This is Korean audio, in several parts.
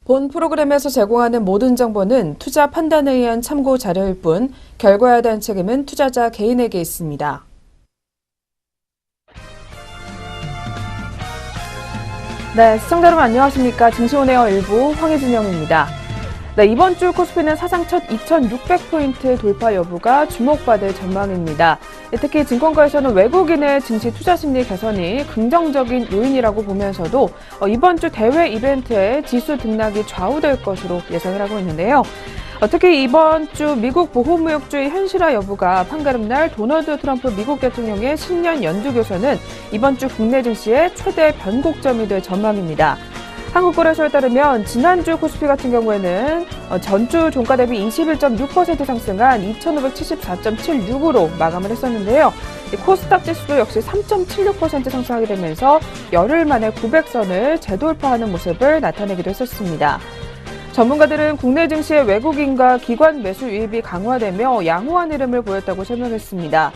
본 프로그램에서 제공하는 모든 정보는 투자 판단에 의한 참고 자료일 뿐 결과에 대한 책임은 투자자 개인에게 있습니다. 네, 시청자 여러분 안녕하십니까. 증시온에어 일부 황혜진영입니다. 네, 이번 주 코스피는 사상 첫 2,600포인트 돌파 여부가 주목받을 전망입니다. 특히 증권가에서는 외국인의 증시 투자 심리 개선이 긍정적인 요인이라고 보면서도 이번 주 대외 이벤트에 지수 등락이 좌우될 것으로 예상을 하고 있는데요. 특히 이번 주 미국 보호무역주의 현실화 여부가 판가름날 도널드 트럼프 미국 대통령의 신년 연두교서는 이번 주 국내 증시의 최대 변곡점이 될 전망입니다. 한국거래소에 따르면 지난주 코스피 같은 경우에는 전주 종가 대비 21.6% 상승한 2,574.76으로 마감을 했었는데요. 코스닥 지수도 역시 3.76% 상승하게 되면서 열흘 만에 900선을 재돌파하는 모습을 나타내기도 했었습니다. 전문가들은 국내 증시의 외국인과 기관 매수 유입이 강화되며 양호한 흐름을 보였다고 설명했습니다.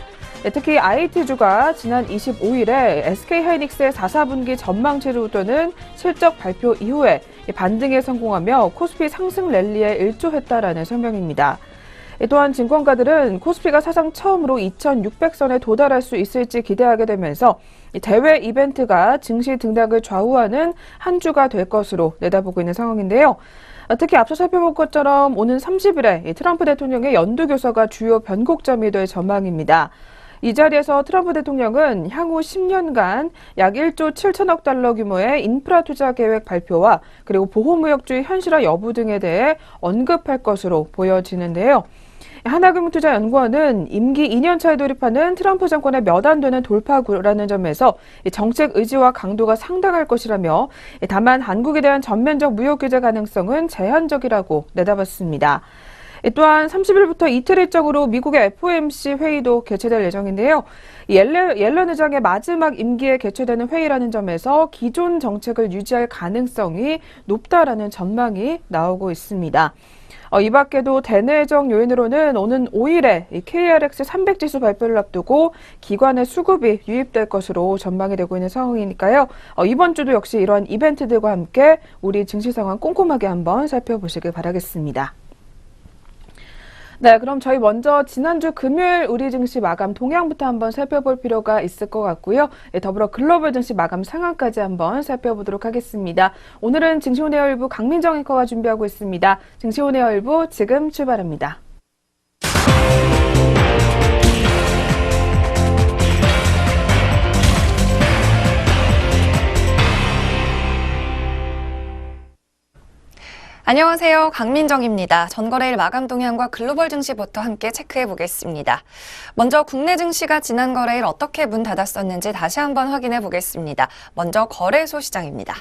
특히 IT주가 지난 25일에 SK하이닉스의 4사분기 전망치를 웃도는 실적 발표 이후에 반등에 성공하며 코스피 상승 랠리에 일조했다라는 설명입니다. 또한 증권가들은 코스피가 사상 처음으로 2,600선에 도달할 수 있을지 기대하게 되면서 대외 이벤트가 증시 등락을 좌우하는 한 주가 될 것으로 내다보고 있는 상황인데요. 특히 앞서 살펴본 것처럼 오는 30일에 트럼프 대통령의 연두교서가 주요 변곡점이 될 전망입니다. 이 자리에서 트럼프 대통령은 향후 10년간 약 1조 7천억 달러 규모의 인프라 투자 계획 발표와 그리고 보호무역주의 현실화 여부 등에 대해 언급할 것으로 보여지는데요. 하나금융투자연구원은 임기 2년 차에 돌입하는 트럼프 정권의 몇 안 되는 돌파구라는 점에서 정책 의지와 강도가 상당할 것이라며 다만 한국에 대한 전면적 무역 규제 가능성은 제한적이라고 내다봤습니다. 또한 30일부터 이틀 일정으로 미국의 FOMC 회의도 개최될 예정인데요. 옐런 의장의 마지막 임기에 개최되는 회의라는 점에서 기존 정책을 유지할 가능성이 높다라는 전망이 나오고 있습니다. 이 밖에도 대내적 요인으로는 오는 5일에 KRX 300지수 발표를 앞두고 기관의 수급이 유입될 것으로 전망이 되고 있는 상황이니까요. 이번 주도 역시 이러한 이벤트들과 함께 우리 증시 상황 꼼꼼하게 한번 살펴보시길 바라겠습니다. 네, 그럼 저희 먼저 지난주 금요일 우리 증시 마감 동향부터 한번 살펴볼 필요가 있을 것 같고요. 더불어 글로벌 증시 마감 상황까지 한번 살펴보도록 하겠습니다. 오늘은 증시온에어 일부 강민정 앵커가 준비하고 있습니다. 증시온에어 일부 지금 출발합니다. 안녕하세요. 강민정입니다. 전거래일 마감 동향과 글로벌 증시부터 함께 체크해 보겠습니다. 먼저 국내 증시가 지난 거래일 어떻게 문 닫았었는지 다시 한번 확인해 보겠습니다. 먼저 거래소 시장입니다.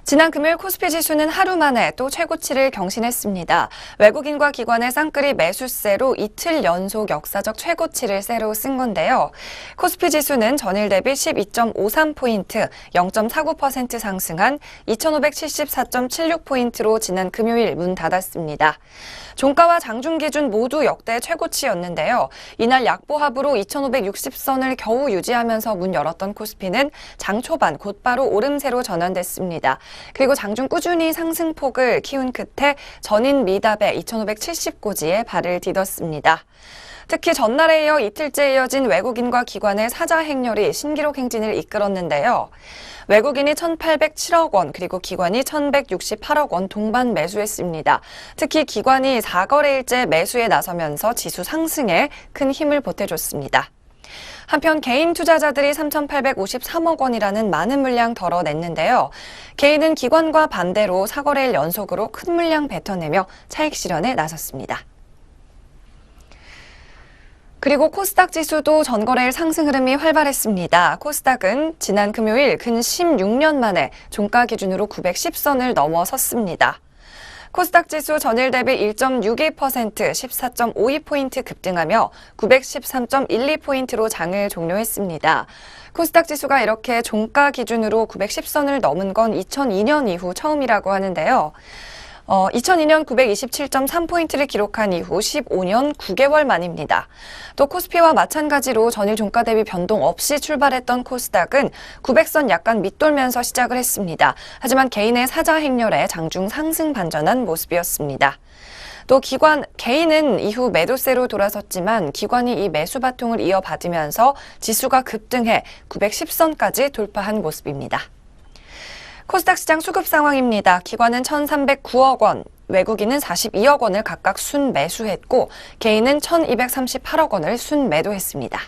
지난 금요일 코스피 지수는 하루 만에 또 최고치를 경신했습니다. 외국인과 기관의 쌍끌이 매수세로 이틀 연속 역사적 최고치를 새로 쓴 건데요. 코스피 지수는 전일 대비 12.53포인트, 0.49% 상승한 2,574.76포인트로 지난 금요일 문 닫았습니다. 종가와 장중 기준 모두 역대 최고치였는데요. 이날 약보합으로 2,560선을 겨우 유지하면서 문 열었던 코스피는 장 초반 곧바로 오름세로 전환됐습니다. 그리고 장중 꾸준히 상승폭을 키운 끝에 전인 미답의 2,570고지에 발을 디뎠습니다. 특히 전날에 이어 이틀째 이어진 외국인과 기관의 사자 행렬이 신기록 행진을 이끌었는데요. 외국인이 1,807억 원, 그리고 기관이 1,168억 원 동반 매수했습니다. 특히 기관이 4거래일째 매수에 나서면서 지수 상승에 큰 힘을 보태줬습니다. 한편 개인 투자자들이 3,853억 원이라는 많은 물량 덜어냈는데요. 개인은 기관과 반대로 4거래일 연속으로 큰 물량 뱉어내며 차익 실현에 나섰습니다. 그리고 코스닥 지수도 전거래일 상승 흐름이 활발했습니다. 코스닥은 지난 금요일 근 16년 만에 종가 기준으로 910선을 넘어섰습니다. 코스닥 지수 전일 대비 1.62%, 14.52포인트 급등하며 913.12포인트로 장을 종료했습니다. 코스닥 지수가 이렇게 종가 기준으로 910선을 넘은 건 2002년 이후 처음이라고 하는데요. 2002년 927.3포인트를 기록한 이후 15년 9개월 만입니다. 또 코스피와 마찬가지로 전일 종가 대비 변동 없이 출발했던 코스닥은 900선 약간 밑돌면서 시작을 했습니다. 하지만 개인의 사자 행렬에 장중 상승 반전한 모습이었습니다. 또 개인은 이후 매도세로 돌아섰지만 기관이 이 매수 바통을 이어받으면서 지수가 급등해 910선까지 돌파한 모습입니다. 코스닥 시장 수급 상황입니다. 기관은 1,309억 원, 외국인은 42억 원을 각각 순매수했고 개인은 1,238억 원을 순매도했습니다.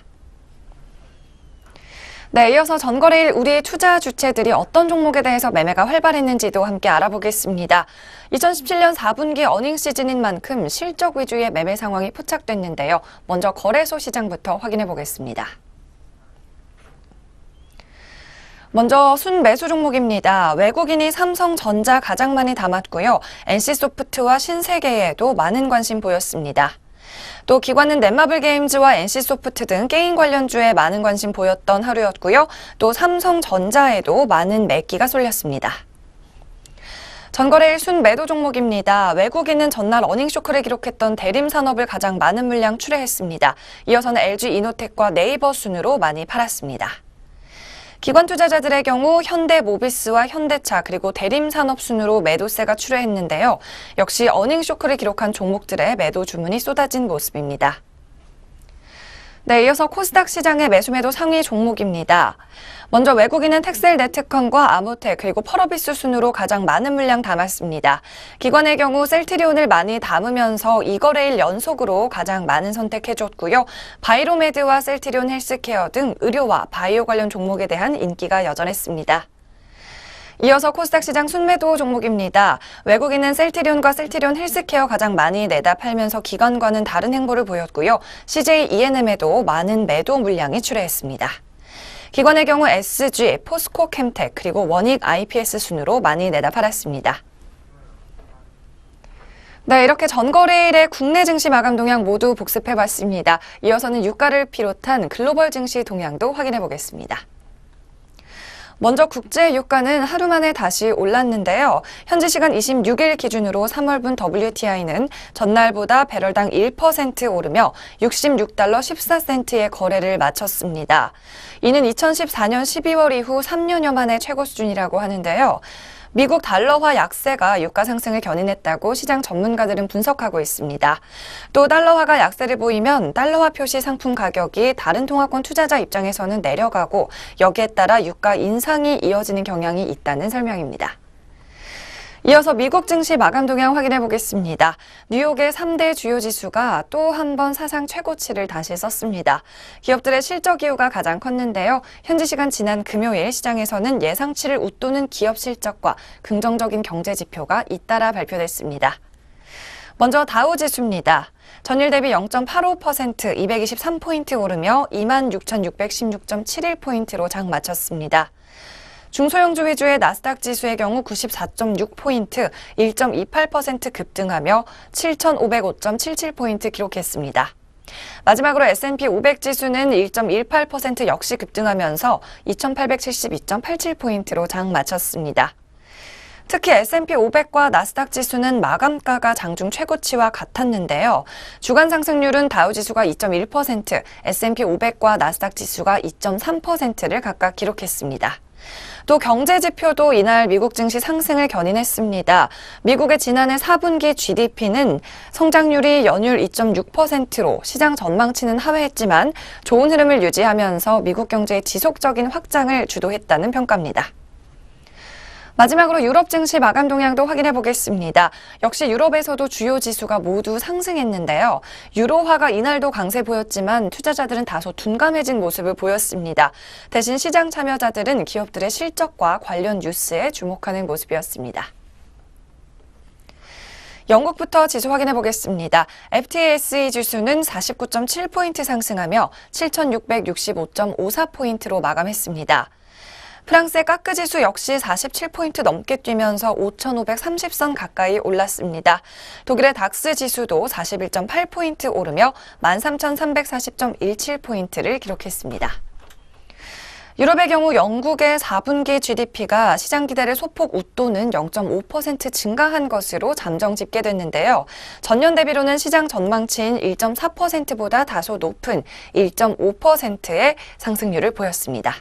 네, 이어서 전거래일 우리 투자 주체들이 어떤 종목에 대해서 매매가 활발했는지도 함께 알아보겠습니다. 2017년 4분기 어닝 시즌인 만큼 실적 위주의 매매 상황이 포착됐는데요. 먼저 거래소 시장부터 확인해 보겠습니다. 먼저 순매수 종목입니다. 외국인이 삼성전자 가장 많이 담았고요. NC소프트와 신세계에도 많은 관심 보였습니다. 또 기관은 넷마블 게임즈와 NC소프트 등 게임 관련주에 많은 관심 보였던 하루였고요. 또 삼성전자에도 많은 매기가 쏠렸습니다. 전거래일 순매도 종목입니다. 외국인은 전날 어닝쇼크를 기록했던 대림산업을 가장 많은 물량 출회했습니다. 이어서는 LG이노텍과 네이버 순으로 많이 팔았습니다. 기관 투자자들의 경우 현대모비스와 현대차 그리고 대림산업 순으로 매도세가 출회했는데요. 역시 어닝쇼크를 기록한 종목들의 매도 주문이 쏟아진 모습입니다. 네, 이어서 코스닥 시장의 매수매도 상위 종목입니다. 먼저 외국인은 텍셀네트컨과 아모텍 그리고 펄어비스 순으로 가장 많은 물량 담았습니다. 기관의 경우 셀트리온을 많이 담으면서 2거래일 연속으로 가장 많은 선택해줬고요. 바이로메드와 셀트리온 헬스케어 등 의료와 바이오 관련 종목에 대한 인기가 여전했습니다. 이어서 코스닥 시장 순매도 종목입니다. 외국인은 셀트리온과 셀트리온 헬스케어 가장 많이 내다 팔면서 기관과는 다른 행보를 보였고요. CJ ENM에도 많은 매도 물량이 출회했습니다. 기관의 경우 SG, 포스코캠텍 그리고 원익 IPS 순으로 많이 내다 팔았습니다. 네, 이렇게 전거래일의 국내 증시 마감 동향 모두 복습해봤습니다. 이어서는 유가를 비롯한 글로벌 증시 동향도 확인해 보겠습니다. 먼저 국제 유가는 하루 만에 다시 올랐는데요. 현지 시간 26일 기준으로 3월분 WTI는 전날보다 배럴당 1% 오르며 66달러 14센트의 거래를 마쳤습니다. 이는 2014년 12월 이후 3년여 만의 최고 수준이라고 하는데요. 미국 달러화 약세가 유가 상승을 견인했다고 시장 전문가들은 분석하고 있습니다. 또 달러화가 약세를 보이면 달러화 표시 상품 가격이 다른 통화권 투자자 입장에서는 내려가고 여기에 따라 유가 인상이 이어지는 경향이 있다는 설명입니다. 이어서 미국 증시 마감 동향 확인해 보겠습니다. 뉴욕의 3대 주요 지수가 또 한 번 사상 최고치를 다시 썼습니다. 기업들의 실적 이유가 가장 컸는데요. 현지 시간 지난 금요일 시장에서는 예상치를 웃도는 기업 실적과 긍정적인 경제 지표가 잇따라 발표됐습니다. 먼저 다우 지수입니다. 전일 대비 0.85% 223포인트 오르며 26,616.71포인트로 장 마쳤습니다. 중소형주 위주의 나스닥 지수의 경우 94.6포인트, 1.28% 급등하며 7,505.77포인트 기록했습니다. 마지막으로 S&P 500 지수는 1.18% 역시 급등하면서 2,872.87포인트로 장 마쳤습니다. 특히 S&P 500과 나스닥 지수는 마감가가 장중 최고치와 같았는데요. 주간 상승률은 다우 지수가 2.1%, S&P 500과 나스닥 지수가 2.3%를 각각 기록했습니다. 또 경제 지표도 이날 미국 증시 상승을 견인했습니다. 미국의 지난해 4분기 GDP는 성장률이 연율 2.6%로 시장 전망치는 하회했지만 좋은 흐름을 유지하면서 미국 경제의 지속적인 확장을 주도했다는 평가입니다. 마지막으로 유럽 증시 마감 동향도 확인해 보겠습니다. 역시 유럽에서도 주요 지수가 모두 상승했는데요. 유로화가 이날도 강세 보였지만 투자자들은 다소 둔감해진 모습을 보였습니다. 대신 시장 참여자들은 기업들의 실적과 관련 뉴스에 주목하는 모습이었습니다. 영국부터 지수 확인해 보겠습니다. FTSE 지수는 49.7포인트 상승하며 7,665.54포인트로 마감했습니다. 프랑스의 까크 지수 역시 47포인트 넘게 뛰면서 5,530선 가까이 올랐습니다. 독일의 닥스 지수도 41.8포인트 오르며 13,340.17포인트를 기록했습니다. 유럽의 경우 영국의 4분기 GDP가 시장 기대를 소폭 웃도는 0.5% 증가한 것으로 잠정 집계됐는데요. 전년 대비로는 시장 전망치인 1.4%보다 다소 높은 1.5%의 상승률을 보였습니다.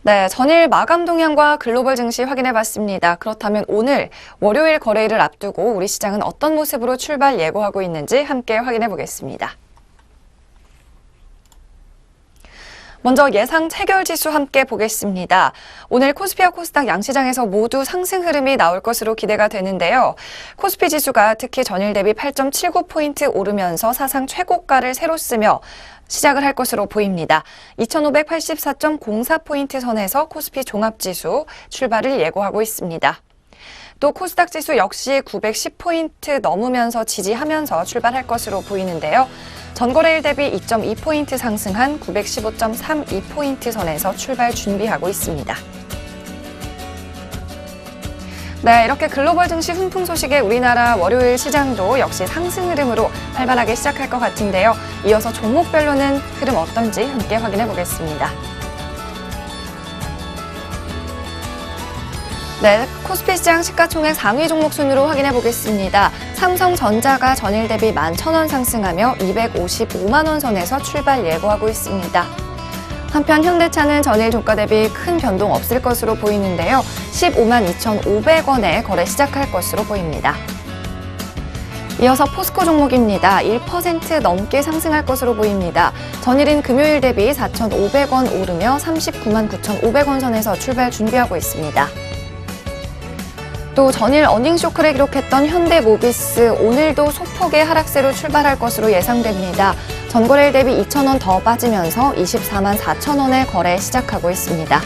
네, 전일 마감 동향과 글로벌 증시 확인해봤습니다. 그렇다면 오늘 월요일 거래일을 앞두고 우리 시장은 어떤 모습으로 출발 예고하고 있는지 함께 확인해보겠습니다. 먼저 예상 체결지수 함께 보겠습니다. 오늘 코스피와 코스닥 양시장에서 모두 상승 흐름이 나올 것으로 기대가 되는데요. 코스피 지수가 특히 전일 대비 8.79포인트 오르면서 사상 최고가를 새로 쓰며 시작을 할 것으로 보입니다. 2584.04포인트 선에서 코스피 종합지수 출발을 예고하고 있습니다. 또 코스닥 지수 역시 910포인트 넘으면서 지지하면서 출발할 것으로 보이는데요. 전거래일 대비 2.2포인트 상승한 915.32포인트 선에서 출발 준비하고 있습니다. 네, 이렇게 글로벌 증시 훈풍 소식에 우리나라 월요일 시장도 역시 상승 흐름으로 활발하게 시작할 것 같은데요. 이어서 종목별로는 흐름 어떤지 함께 확인해 보겠습니다. 네, 코스피 시장 시가총액 상위 종목 순으로 확인해 보겠습니다. 삼성전자가 전일 대비 11,000원 상승하며 255만 원 선에서 출발 예고하고 있습니다. 한편 현대차는 전일 종가 대비 큰 변동 없을 것으로 보이는데요. 15만 2,500원에 거래 시작할 것으로 보입니다. 이어서 포스코 종목입니다. 1% 넘게 상승할 것으로 보입니다. 전일인 금요일 대비 4,500원 오르며 39만 9,500원 선에서 출발 준비하고 있습니다. 또 전일 어닝 쇼크를 기록했던 현대모비스 오늘도 소폭의 하락세로 출발할 것으로 예상됩니다. 전거래일 대비 2,000원 더 빠지면서 24만 4천원에 거래 시작하고 있습니다.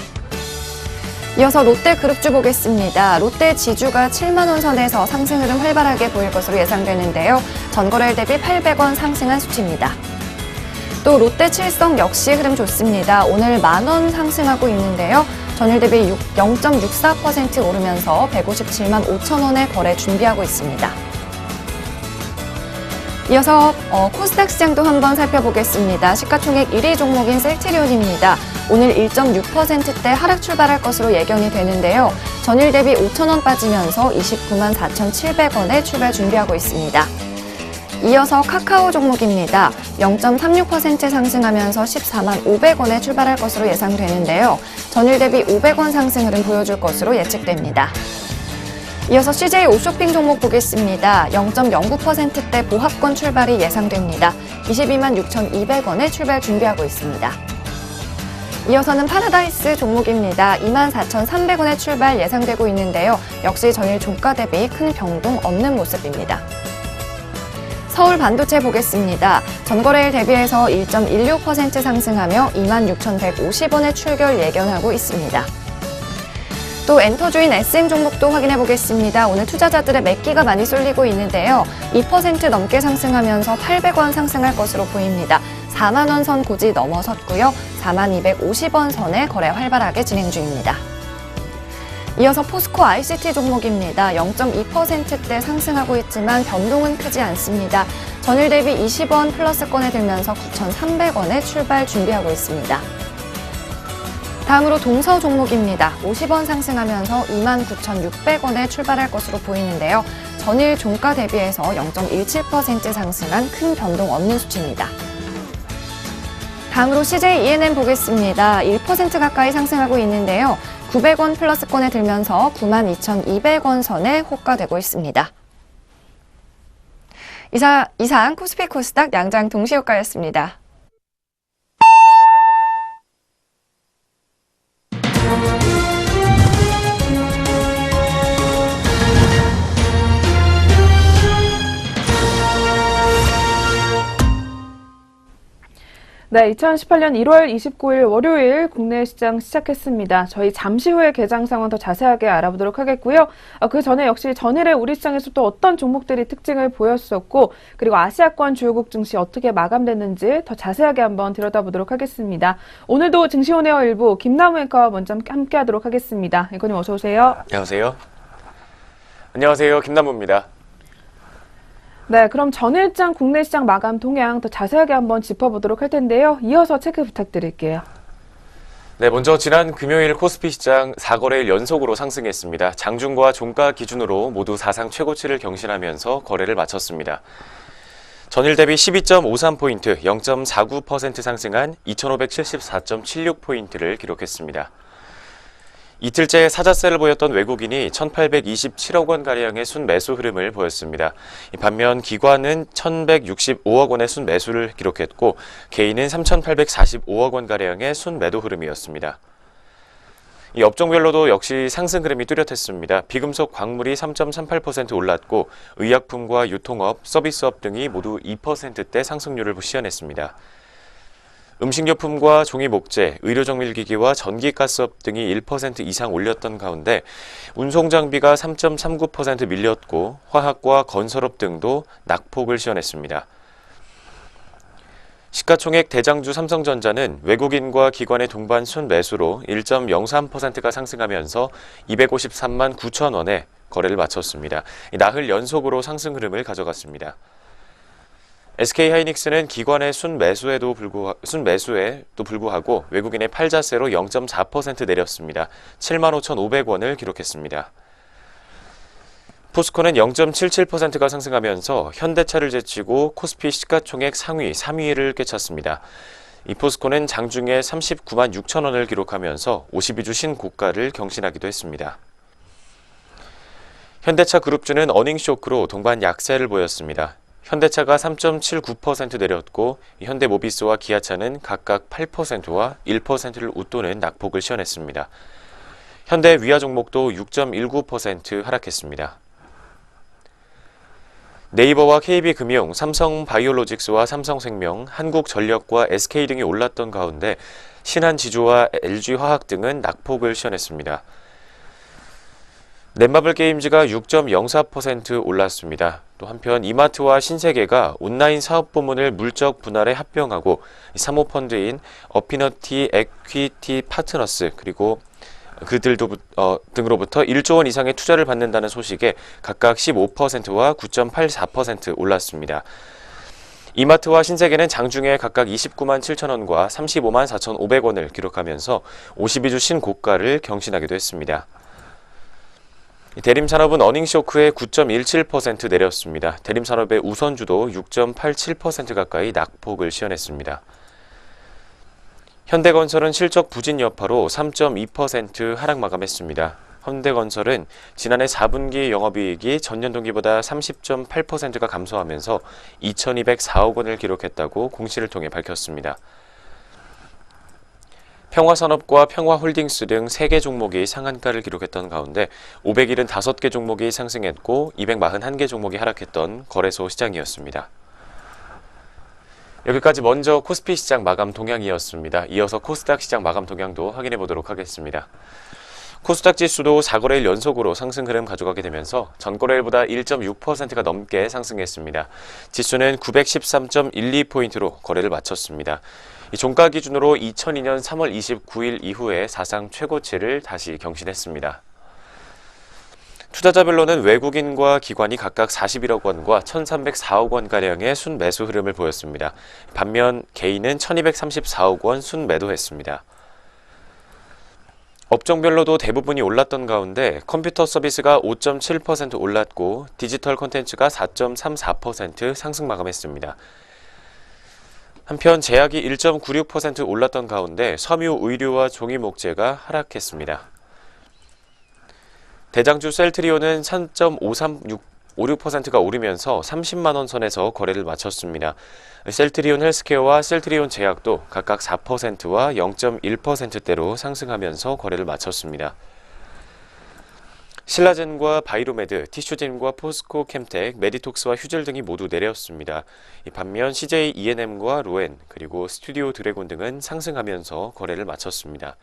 이어서 롯데그룹주 보겠습니다. 롯데 지주가 7만 원 선에서 상승 흐름 활발하게 보일 것으로 예상되는데요. 전거래일 대비 800원 상승한 수치입니다. 또 롯데칠성 역시 흐름 좋습니다. 오늘 10,000원 상승하고 있는데요. 전일 대비 0.64% 오르면서 157만 5천원에 거래 준비하고 있습니다. 이어서 코스닥 시장도 한번 살펴보겠습니다. 시가총액 1위 종목인 셀트리온입니다. 오늘 1.6%대 하락 출발할 것으로 예견이 되는데요. 전일 대비 5천원 빠지면서 29만 4,700원에 출발 준비하고 있습니다. 이어서 카카오 종목입니다. 0.36% 상승하면서 14만 500원에 출발할 것으로 예상되는데요. 전일 대비 500원 상승 흐름 보여줄 것으로 예측됩니다. 이어서 CJ 옷쇼핑 종목 보겠습니다. 0.09%대 보합권 출발이 예상됩니다. 22만 6,200원에 출발 준비하고 있습니다. 이어서는 파라다이스 종목입니다. 24,300원에 출발 예상되고 있는데요. 역시 전일 종가 대비 큰 변동 없는 모습입니다. 서울 반도체 보겠습니다. 전거래일 대비해서 1.16% 상승하며 26,150원에 출결 예견하고 있습니다. 또 엔터주인 SM 종목도 확인해 보겠습니다. 오늘 투자자들의 매기가 많이 쏠리고 있는데요. 2% 넘게 상승하면서 800원 상승할 것으로 보입니다. 4만 원 선 고지 넘어섰고요. 4만 250원 선에 거래 활발하게 진행 중입니다. 이어서 포스코 ICT 종목입니다. 0.2%대 상승하고 있지만 변동은 크지 않습니다. 전일 대비 20원 플러스권에 들면서 9,300원에 출발 준비하고 있습니다. 다음으로 동서 종목입니다. 50원 상승하면서 29,600원에 출발할 것으로 보이는데요. 전일 종가 대비해서 0.17% 상승한 큰 변동 없는 수치입니다. 다음으로 CJ ENM 보겠습니다. 1% 가까이 상승하고 있는데요. 900원 플러스권에 들면서 92,200원 선에 호가되고 있습니다. 이상 코스피 코스닥 양장 동시효과였습니다. 네, 2018년 1월 29일 월요일 국내 시장 시작했습니다. 저희 잠시 후에 개장 상황 더 자세하게 알아보도록 하겠고요. 그 전에 역시 전일에 우리 시장에서 또 어떤 종목들이 특징을 보였었고, 그리고 아시아권 주요국 증시 어떻게 마감됐는지 더 자세하게 한번 들여다보도록 하겠습니다. 오늘도 증시온에어 일부 김남우 앵커와 먼저 함께하도록 하겠습니다. 앵커님 어서 오세요. 안녕하세요. 안녕하세요. 김남우입니다. 네, 그럼 전일장 국내 시장 마감 동향 더 자세하게 한번 짚어보도록 할 텐데요. 이어서 체크 부탁드릴게요. 네, 먼저 지난 금요일 코스피 시장 4거래일 연속으로 상승했습니다. 장중과 종가 기준으로 모두 사상 최고치를 경신하면서 거래를 마쳤습니다. 전일 대비 12.53포인트, 0.49% 상승한 2,574.76포인트를 기록했습니다. 이틀째 사자세를 보였던 외국인이 1,827억 원가량의 순매수 흐름을 보였습니다. 반면 기관은 1,165억 원의 순매수를 기록했고 개인은 3,845억 원가량의 순매도 흐름이었습니다. 이 업종별로도 역시 상승 흐름이 뚜렷했습니다. 비금속 광물이 3.38% 올랐고 의약품과 유통업, 서비스업 등이 모두 2%대 상승률을 시현했습니다. 음식료품과 종이 목재, 의료정밀기기와 전기가스업 등이 1% 이상 올렸던 가운데 운송장비가 3.39% 밀렸고 화학과 건설업 등도 낙폭을 시현했습니다. 시가총액 대장주 삼성전자는 외국인과 기관의 동반 순매수로 1.03%가 상승하면서 253만 9천 원에 거래를 마쳤습니다. 나흘 연속으로 상승 흐름을 가져갔습니다. SK하이닉스는 기관의 순매수에도 불구하고 외국인의 팔자세로 0.4% 내렸습니다. 75,500원을 기록했습니다. 포스코는 0.77%가 상승하면서 현대차를 제치고 코스피 시가총액 상위 3위를 꿰찼습니다. 이 포스코는 장중에 39만 6천 원을 기록하면서 52주 신고가를 경신하기도 했습니다. 현대차 그룹주는 어닝쇼크로 동반 약세를 보였습니다. 현대차가 3.79% 내렸고 현대모비스와 기아차는 각각 8%와 1%를 웃도는 낙폭을 시현했습니다. 현대 위아 종목도 6.19% 하락했습니다. 네이버와 KB금융, 삼성바이오로직스와 삼성생명, 한국전력과 SK 등이 올랐던 가운데 신한지주와 LG화학 등은 낙폭을 시현했습니다. 넷마블 게임즈가 6.04% 올랐습니다. 또 한편 이마트와 신세계가 온라인 사업 부문을 물적 분할에 합병하고 사모펀드인 어피너티 에퀴티 파트너스 그리고 등으로부터 1조 원 이상의 투자를 받는다는 소식에 각각 15%와 9.84% 올랐습니다. 이마트와 신세계는 장중에 각각 29만 7천 원과 35만 4,500원을 기록하면서 52주 신고가를 경신하기도 했습니다. 대림산업은 어닝쇼크에 9.17% 내렸습니다. 대림산업의 우선주도 6.87% 가까이 낙폭을 시현했습니다. 현대건설은 실적 부진 여파로 3.2% 하락 마감했습니다. 현대건설은 지난해 4분기 영업이익이 전년 동기보다 30.8%가 감소하면서 2,204억 원을 기록했다고 공시를 통해 밝혔습니다. 평화산업과 평화홀딩스 등 3개 종목이 상한가를 기록했던 가운데 575개 종목이 상승했고 241개 종목이 하락했던 거래소 시장이었습니다. 여기까지 먼저 코스피 시장 마감 동향이었습니다. 이어서 코스닥 시장 마감 동향도 확인해 보도록 하겠습니다. 코스닥 지수도 4거래일 연속으로 상승 흐름 가져가게 되면서 전거래일보다 1.6%가 넘게 상승했습니다. 지수는 913.12포인트로 거래를 마쳤습니다. 종가 기준으로 2002년 3월 29일 이후에 사상 최고치를 다시 경신했습니다. 투자자별로는 외국인과 기관이 각각 41억 원과 1,304억 원가량의 순매수 흐름을 보였습니다. 반면 개인은 1,234억 원 순매도했습니다. 업종별로도 대부분이 올랐던 가운데 컴퓨터 서비스가 5.7% 올랐고 디지털 콘텐츠가 4.34% 상승 마감했습니다. 한편 제약이 1.96% 올랐던 가운데 섬유 의류와 종이 목재가 하락했습니다. 대장주 셀트리온은 3.56%가 오르면서 30만 원 선에서 거래를 마쳤습니다. 셀트리온 헬스케어와 셀트리온 제약도 각각 4%와 0.1%대로 상승하면서 거래를 마쳤습니다. 신라젠과 바이로메드, 티슈젠과 포스코 캠텍, 메디톡스와 휴젤 등이 모두 내렸습니다. 반면 CJ E&M과 로엔, 그리고 스튜디오 드래곤 등은 상승하면서 거래를 마쳤습니다.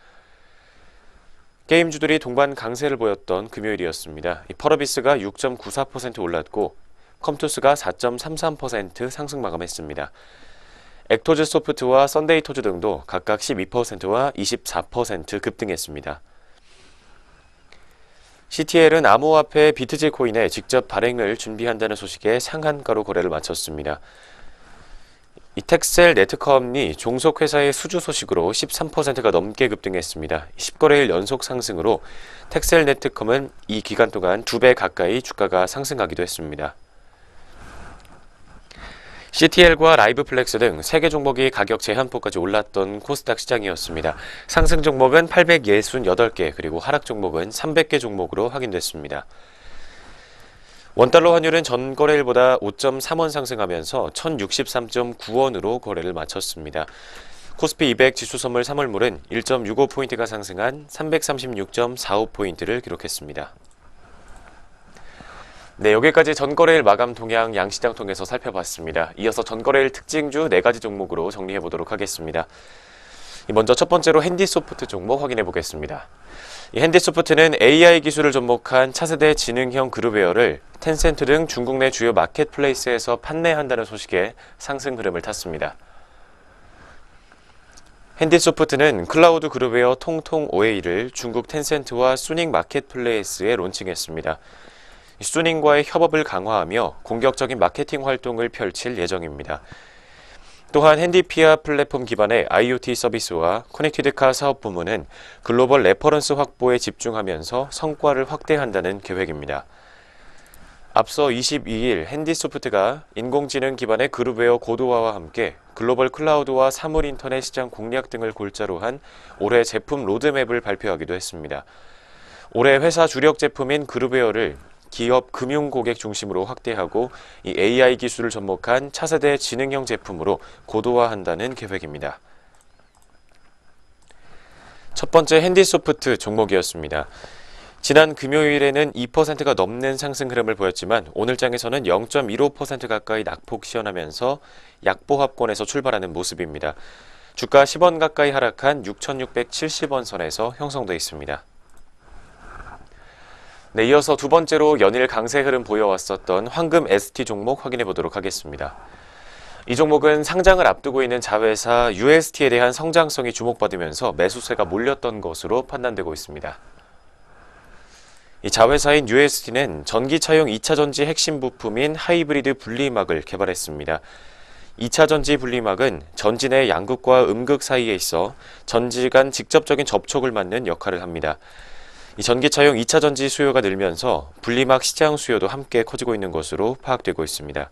게임주들이 동반 강세를 보였던 금요일이었습니다. 펄어비스가 6.94% 올랐고 컴투스가 4.33% 상승 마감했습니다. 액토즈 소프트와 썬데이토즈 등도 각각 12%와 24% 급등했습니다. CTL은 암호화폐 비트지 코인에 직접 발행을 준비한다는 소식에 상한가로 거래를 마쳤습니다. 이 텍셀 네트컴이 종속회사의 수주 소식으로 13%가 넘게 급등했습니다. 10거래일 연속 상승으로 텍셀 네트컴은 이 기간 동안 2배 가까이 주가가 상승하기도 했습니다. CTL과 라이브플렉스 등 3개 종목이 가격 제한폭까지 올랐던 코스닥 시장이었습니다. 상승 종목은 868개, 그리고 하락 종목은 300개 종목으로 확인됐습니다. 원달러 환율은 전 거래일보다 5.3원 상승하면서 1063.9원으로 거래를 마쳤습니다. 코스피 200 지수 선물 3월물은 1.65포인트가 상승한 336.45포인트를 기록했습니다. 네, 여기까지 전거래일 마감 동향 양시장 통해서 살펴봤습니다. 이어서 전거래일 특징주 4가지 종목으로 정리해보도록 하겠습니다. 먼저 첫 번째로 핸디소프트 종목 확인해 보겠습니다. 이 핸디소프트는 AI 기술을 접목한 차세대 지능형 그룹웨어를 텐센트 등 중국 내 주요 마켓플레이스에서 판매한다는 소식에 상승 흐름을 탔습니다. 핸디소프트는 클라우드 그룹웨어 통통 OA를 중국 텐센트와 수닝 마켓플레이스에 론칭했습니다. 수닝과의 협업을 강화하며 공격적인 마케팅 활동을 펼칠 예정입니다. 또한 핸디피아 플랫폼 기반의 IoT 서비스와 커넥티드카 사업 부문은 글로벌 레퍼런스 확보에 집중하면서 성과를 확대한다는 계획입니다. 앞서 22일 핸디소프트가 인공지능 기반의 그룹웨어 고도화와 함께 글로벌 클라우드와 사물 인터넷 시장 공략 등을 골자로 한 올해 제품 로드맵을 발표하기도 했습니다. 올해 회사 주력 제품인 그룹웨어를 기업 금융 고객 중심으로 확대하고 이 AI 기술을 접목한 차세대 지능형 제품으로 고도화한다는 계획입니다. 첫 번째 핸디소프트 종목이었습니다. 지난 금요일에는 2%가 넘는 상승 흐름을 보였지만 오늘 장에서는 0.15% 가까이 낙폭 시현하면서 약보합권에서 출발하는 모습입니다. 주가 10원 가까이 하락한 6,670원 선에서 형성돼 있습니다. 네, 이어서 두 번째로 연일 강세 흐름 보여왔었던 황금 ST 종목 확인해 보도록 하겠습니다. 이 종목은 상장을 앞두고 있는 자회사 UST에 대한 성장성이 주목받으면서 매수세가 몰렸던 것으로 판단되고 있습니다. 이 자회사인 UST는 전기차용 2차전지 핵심 부품인 하이브리드 분리막을 개발했습니다. 2차전지 분리막은 전지 내 양극과 음극 사이에 있어 전지 간 직접적인 접촉을 막는 역할을 합니다. 이 전기차용 2차전지 수요가 늘면서 분리막 시장 수요도 함께 커지고 있는 것으로 파악되고 있습니다.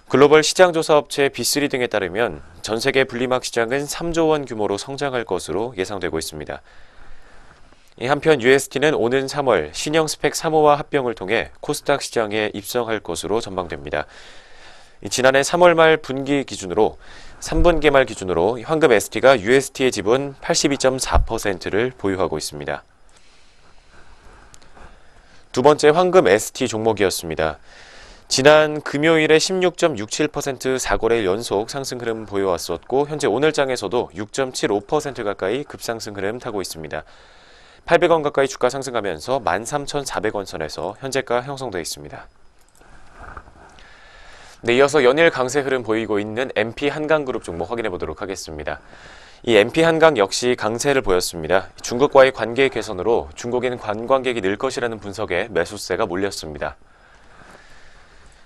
글로벌 시장조사업체 B3 등에 따르면 전 세계 분리막 시장은 3조 원 규모로 성장할 것으로 예상되고 있습니다. 한편 UST는 오는 3월 신형 스펙 3호와 합병을 통해 코스닥 시장에 입성할 것으로 전망됩니다. 지난해 3월 말 분기 기준으로 3분기 말 기준으로 황금 ST가 UST의 지분 82.4%를 보유하고 있습니다. 두 번째 황금 ST 종목이었습니다. 지난 금요일에 16.67% 4거래일 연속 상승 흐름 보여왔었고 현재 오늘 장에서도 6.75% 가까이 급상승 흐름 타고 있습니다. 800원 가까이 주가 상승하면서 13,400원 선에서 현재가 형성되어 있습니다. 네, 이어서 연일 강세 흐름 보이고 있는 MP한강그룹 종목 확인해 보도록 하겠습니다. 이 MP한강 역시 강세를 보였습니다. 중국과의 관계 개선으로 중국인 관광객이 늘 것이라는 분석에 매수세가 몰렸습니다.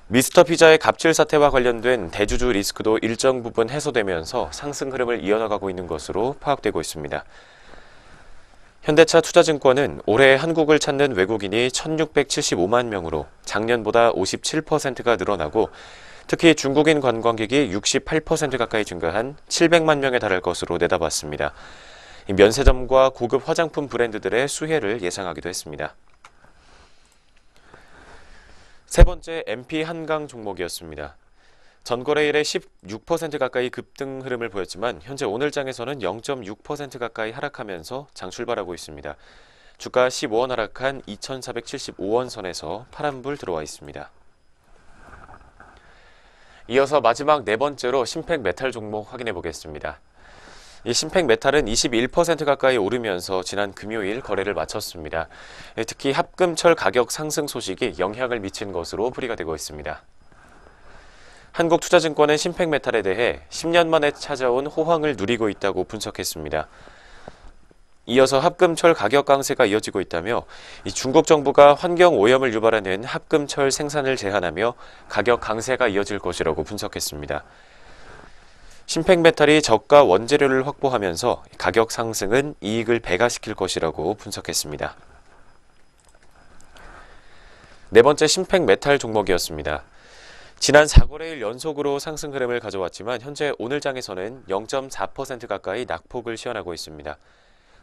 미스터 피자의 갑질 사태와 관련된 대주주 리스크도 일정 부분 해소되면서 상승 흐름을 이어나가고 있는 것으로 파악되고 있습니다. 현대차 투자증권은 올해 한국을 찾는 외국인이 1,675만 명으로 작년보다 57%가 늘어나고 특히 중국인 관광객이 68% 가까이 증가한 700만 명에 달할 것으로 내다봤습니다. 면세점과 고급 화장품 브랜드들의 수혜를 예상하기도 했습니다. 세 번째 MP한강 종목이었습니다. 전거래일에 16% 가까이 급등 흐름을 보였지만 현재 오늘 장에서는 0.6% 가까이 하락하면서 장 출발하고 있습니다. 주가 15원 하락한 2,475원 선에서 파란불 들어와 있습니다. 이어서 마지막 네 번째로 심팩메탈 종목 확인해 보겠습니다. 이 심팩메탈은 21% 가까이 오르면서 지난 금요일 거래를 마쳤습니다. 특히 합금철 가격 상승 소식이 영향을 미친 것으로 풀이가 되고 있습니다. 한국투자증권은 심팩메탈에 대해 10년 만에 찾아온 호황을 누리고 있다고 분석했습니다. 이어서 합금철 가격 강세가 이어지고 있다며 이 중국 정부가 환경 오염을 유발하는 합금철 생산을 제한하며 가격 강세가 이어질 것이라고 분석했습니다. 신팽메탈이 저가 원재료를 확보하면서 가격 상승은 이익을 배가시킬 것이라고 분석했습니다. 네 번째 신팽메탈 종목이었습니다. 지난 4거래일 연속으로 상승 흐름을 가져왔지만 현재 오늘 장에서는 0.4% 가까이 낙폭을 시현하고 있습니다.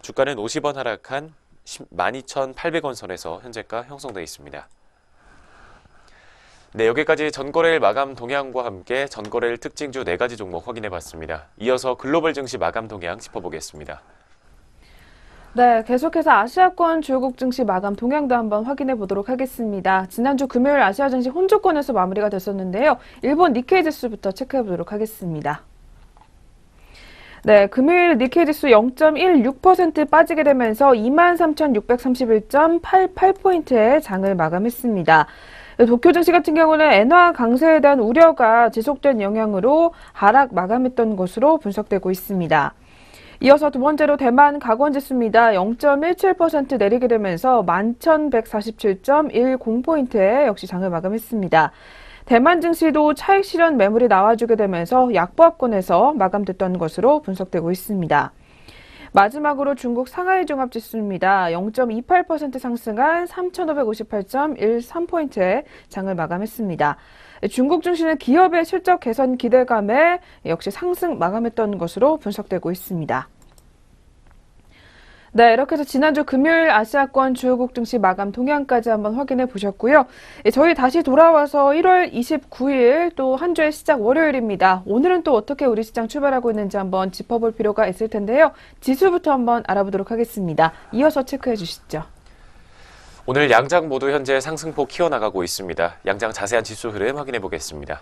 주가는 50원 하락한 12,800원 선에서 현재가 형성되어 있습니다. 네, 여기까지 전거래일 마감 동향과 함께 전거래일 특징주 4가지 종목 확인해봤습니다. 이어서 글로벌 증시 마감 동향 짚어보겠습니다. 네, 계속해서 아시아권 주요국 증시 마감 동향도 한번 확인해 보도록 하겠습니다. 지난주 금요일 아시아 증시 혼조권에서 마무리가 됐었는데요. 일본 니케이 지수부터 체크해 보도록 하겠습니다. 네, 금요일 니케이 지수 0.16% 빠지게 되면서 23,631.88포인트의 장을 마감했습니다. 도쿄 증시 같은 경우는 엔화 강세에 대한 우려가 지속된 영향으로 하락 마감했던 것으로 분석되고 있습니다. 이어서 두 번째로 대만 가권지수입니다. 0.17% 내리게 되면서 11,147.10포인트에 역시 장을 마감했습니다. 대만 증시도 차익 실현 매물이 나와주게 되면서 약보합권에서 마감됐던 것으로 분석되고 있습니다. 마지막으로 중국 상하이 종합지수입니다. 0.28% 상승한 3,558.13포인트에 장을 마감했습니다. 중국 증시는 기업의 실적 개선 기대감에 역시 상승 마감했던 것으로 분석되고 있습니다. 네, 이렇게 해서 지난주 금요일 아시아권 주요국 증시 마감 동향까지 한번 확인해 보셨고요. 저희 다시 돌아와서 1월 29일 또 한 주의 시작 월요일입니다. 오늘은 또 어떻게 우리 시장 출발하고 있는지 한번 짚어볼 필요가 있을 텐데요. 지수부터 한번 알아보도록 하겠습니다. 이어서 체크해 주시죠. 오늘 양장 모두 현재 상승폭 키워나가고 있습니다. 양장 자세한 지수 흐름 확인해 보겠습니다.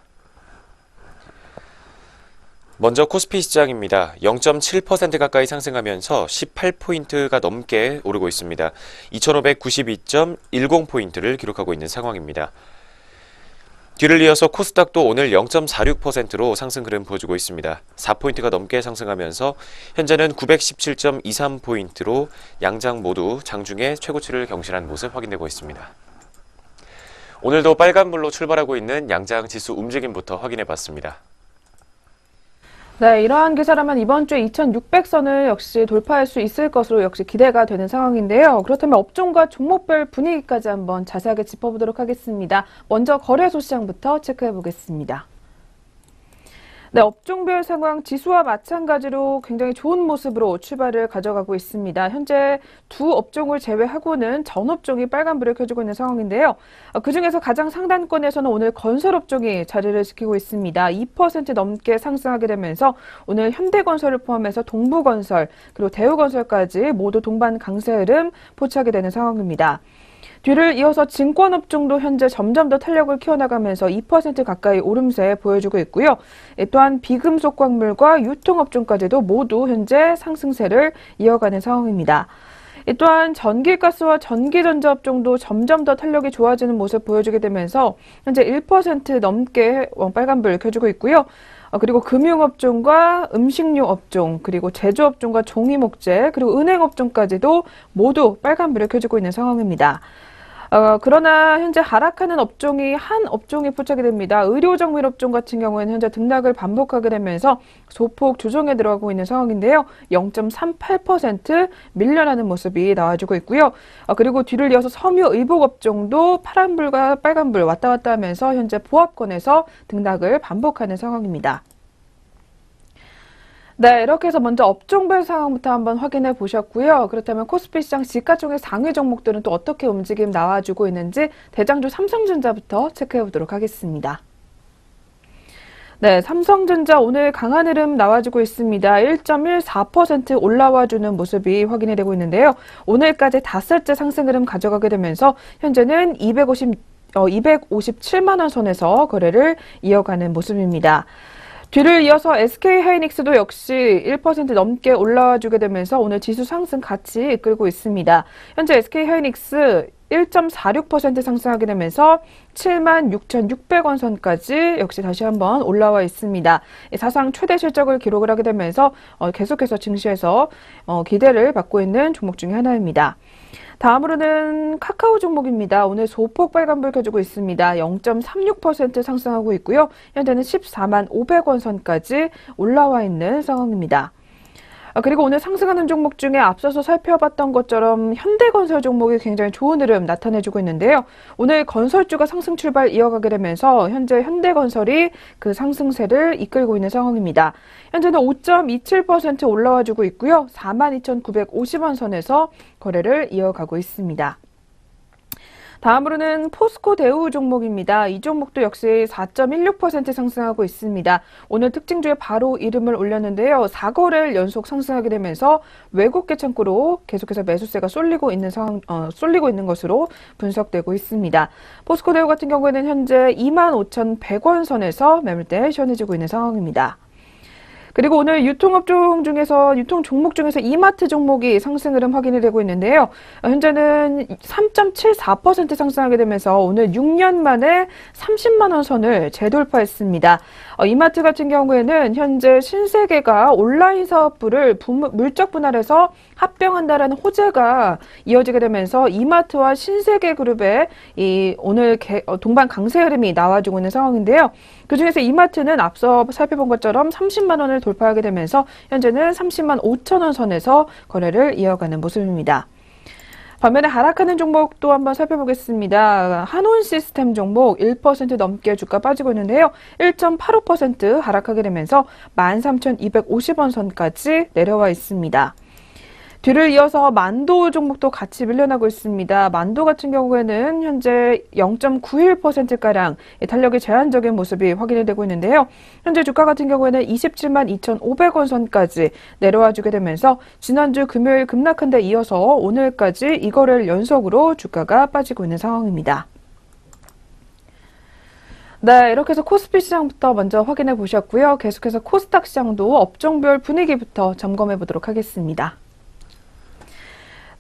먼저 코스피 시장입니다. 0.7% 가까이 상승하면서 18포인트가 넘게 오르고 있습니다. 2,592.10포인트를 기록하고 있는 상황입니다. 뒤를 이어서 코스닥도 오늘 0.46%로 상승 흐름 보여주고 있습니다. 4포인트가 넘게 상승하면서 현재는 917.23포인트로 양장 모두 장중에 최고치를 경신한 모습 확인되고 있습니다. 오늘도 빨간불로 출발하고 있는 양장 지수 움직임부터 확인해봤습니다. 네, 이러한 기세라면 이번 주에 2,600선을 역시 돌파할 수 있을 것으로 역시 기대가 되는 상황인데요. 그렇다면 업종과 종목별 분위기까지 한번 자세하게 짚어보도록 하겠습니다. 먼저 거래소 시장부터 체크해 보겠습니다. 네, 업종별 상황 지수와 마찬가지로 굉장히 좋은 모습으로 출발을 가져가고 있습니다. 현재 두 업종을 제외하고는 전 업종이 빨간불을 켜주고 있는 상황인데요. 그중에서 가장 상단권에서는 오늘 건설업종이 자리를 지키고 있습니다. 2% 넘게 상승하게 되면서 오늘 현대건설을 포함해서 동부건설 그리고 대우건설까지 모두 동반 강세 흐름 포착하게 되는 상황입니다. 뒤를 이어서 증권업종도 현재 점점 더 탄력을 키워나가면서 2% 가까이 오름세 보여주고 있고요. 또한 비금속 광물과 유통업종까지도 모두 현재 상승세를 이어가는 상황입니다. 또한 전기가스와 전기전자업종도 점점 더 탄력이 좋아지는 모습 보여주게 되면서 현재 1% 넘게 빨간불 켜주고 있고요. 그리고 금융업종과 음식료 업종, 그리고 제조업종과 종이목재, 그리고 은행업종까지도 모두 빨간불을 켜주고 있는 상황입니다. 그러나 현재 하락하는 업종이 한 업종이 포착이 됩니다. 의료정밀업종 같은 경우에는 현재 등락을 반복하게 되면서 소폭 조정에 들어가고 있는 상황인데요. 0.38% 밀려나는 모습이 나와주고 있고요. 그리고 뒤를 이어서 섬유의복업종도 파란불과 빨간불 왔다 갔다 하면서 현재 보합권에서 등락을 반복하는 상황입니다. 네, 이렇게 해서 먼저 업종별 상황부터 한번 확인해 보셨고요. 그렇다면 코스피 시장 시가총액 상위 종목들은 또 어떻게 움직임 나와주고 있는지 대장주 삼성전자부터 체크해 보도록 하겠습니다. 네, 삼성전자 오늘 강한 흐름 나와주고 있습니다. 1.14% 올라와주는 모습이 확인이 되고 있는데요. 오늘까지 닷새째 상승 흐름 가져가게 되면서 현재는 257만 원 선에서 거래를 이어가는 모습입니다. 뒤를 이어서 SK하이닉스도 역시 1% 넘게 올라와주게 되면서 오늘 지수 상승 같이 이끌고 있습니다. 현재 SK하이닉스 1.46% 상승하게 되면서 76,600원 선까지 역시 다시 한번 올라와 있습니다. 사상 최대 실적을 기록을 하게 되면서 계속해서 증시에서 기대를 받고 있는 종목 중에 하나입니다. 다음으로는 카카오 종목입니다. 오늘 소폭 빨간불 켜주고 있습니다. 0.36% 상승하고 있고요. 현재는 14만 500원 선까지 올라와 있는 상황입니다. 그리고 오늘 상승하는 종목 중에 앞서서 살펴봤던 것처럼 현대건설 종목이 굉장히 좋은 흐름 나타내주고 있는데요. 오늘 건설주가 상승 출발 이어가게 되면서 현재 현대건설이 그 상승세를 이끌고 있는 상황입니다. 현재는 5.27% 올라와주고 있고요. 42,950원 선에서 거래를 이어가고 있습니다. 다음으로는 포스코 대우 종목입니다. 이 종목도 역시 4.16% 상승하고 있습니다. 오늘 특징주에 바로 이름을 올렸는데요. 4거래일 연속 상승하게 되면서 외국계 창구로 계속해서 매수세가 쏠리고 있는 것으로 분석되고 있습니다. 포스코 대우 같은 경우에는 현재 25,100원 선에서 매물대 시원해지고 있는 상황입니다. 그리고 오늘 유통 종목 중에서 이마트 종목이 상승 흐름 확인이 되고 있는데요. 현재는 3.74% 상승하게 되면서 오늘 6년 만에 30만 원 선을 재돌파했습니다. 이마트 같은 경우에는 현재 신세계가 온라인 사업부를 물적 분할해서 합병한다라는 호재가 이어지게 되면서 이마트와 신세계그룹의 오늘 동반 강세 흐름이 나와주고 있는 상황인데요. 그중에서 이마트는 앞서 살펴본 것처럼 30만 원을 돌파하게 되면서 현재는 30만 5천 원 선에서 거래를 이어가는 모습입니다. 반면에 하락하는 종목도 한번 살펴보겠습니다. 한온시스템 종목 1% 넘게 주가 빠지고 있는데요. 1.85% 하락하게 되면서 13,250원 선까지 내려와 있습니다. 뒤를 이어서 만도 종목도 같이 밀려나고 있습니다. 만도 같은 경우에는 현재 0.91%가량 탄력이 제한적인 모습이 확인이 되고 있는데요. 현재 주가 같은 경우에는 27만 2,500원 선까지 내려와 주게 되면서 지난주 금요일 급락한 데 이어서 오늘까지 이거래일 연속으로 주가가 빠지고 있는 상황입니다. 네, 이렇게 해서 코스피 시장부터 먼저 확인해 보셨고요. 계속해서 코스닥 시장도 업종별 분위기부터 점검해 보도록 하겠습니다.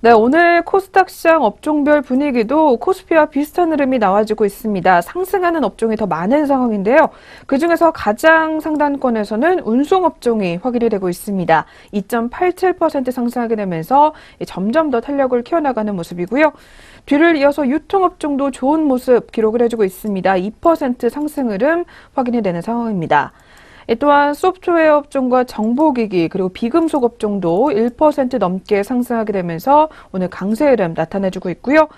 네, 오늘 코스닥 시장 업종별 분위기도 코스피와 비슷한 흐름이 나와주고 있습니다. 상승하는 업종이 더 많은 상황인데요. 그중에서 가장 상단권에서는 운송업종이 확인이 되고 있습니다. 2.87% 상승하게 되면서 점점 더 탄력을 키워나가는 모습이고요. 뒤를 이어서 유통업종도 좋은 모습 기록을 해주고 있습니다. 2% 상승 흐름 확인이 되는 상황입니다. 또한 소프트웨어 업종과 정보기기 그리고 비금속 업종도 1% 넘게 상승하게 되면서 오늘 강세 흐름 나타내주고 있고요.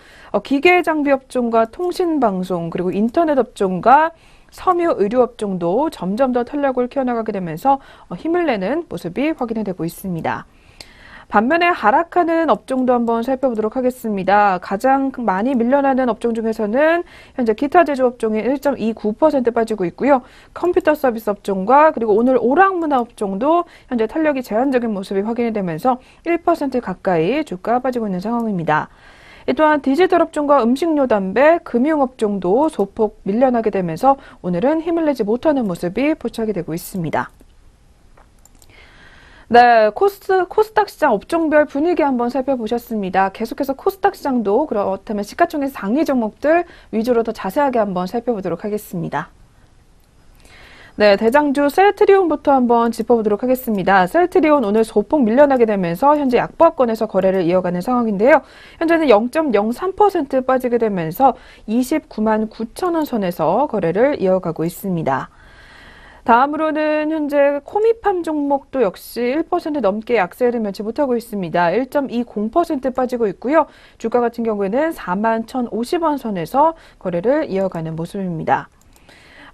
기계장비 업종과 통신방송 그리고 인터넷 업종과 섬유 의류 업종도 점점 더 탄력을 키워나가게 되면서 힘을 내는 모습이 확인이 되고 있습니다. 반면에 하락하는 업종도 한번 살펴보도록 하겠습니다. 가장 많이 밀려나는 업종 중에서는 현재 기타 제조 업종이 1.29% 빠지고 있고요. 컴퓨터 서비스 업종과 그리고 오늘 오락문화 업종도 현재 탄력이 제한적인 모습이 확인이 되면서 1% 가까이 주가 빠지고 있는 상황입니다. 또한 디지털 업종과 음식료 담배, 금융업종도 소폭 밀려나게 되면서 오늘은 힘을 내지 못하는 모습이 포착이 되고 있습니다. 네, 코스닥 시장 업종별 분위기 한번 살펴보셨습니다. 계속해서 코스닥 시장도 그렇다면 시가총액 상위 종목들 위주로 더 자세하게 한번 살펴보도록 하겠습니다. 네, 대장주 셀트리온부터 한번 짚어보도록 하겠습니다. 셀트리온 오늘 소폭 밀려나게 되면서 현재 약보합권에서 거래를 이어가는 상황인데요. 현재는 0.03% 빠지게 되면서 29만 9천 원 선에서 거래를 이어가고 있습니다. 다음으로는 현재 코미팜 종목도 역시 1% 넘게 약세를 면치 못하고 있습니다. 1.20% 빠지고 있고요. 주가 같은 경우에는 4만 1,050원 선에서 거래를 이어가는 모습입니다.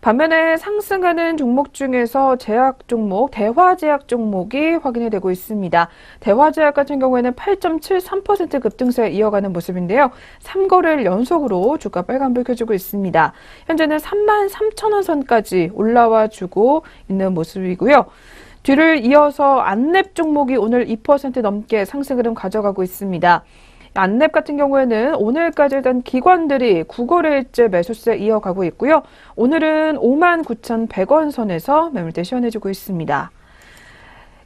반면에 상승하는 종목 중에서 제약 종목, 대화제약 종목이 확인이 되고 있습니다. 대화제약 같은 경우에는 8.73% 급등세 이어가는 모습인데요. 3거래일 연속으로 주가 빨간불 켜주고 있습니다. 현재는 33,000원 선까지 올라와 주고 있는 모습이고요. 뒤를 이어서 안랩 종목이 오늘 2% 넘게 상승 흐름 가져가고 있습니다. 안랩 같은 경우에는 오늘까지 일단 기관들이 9거래일째 매수세 이어가고 있고요. 오늘은 59,100원 선에서 매물대 시원해지고 있습니다.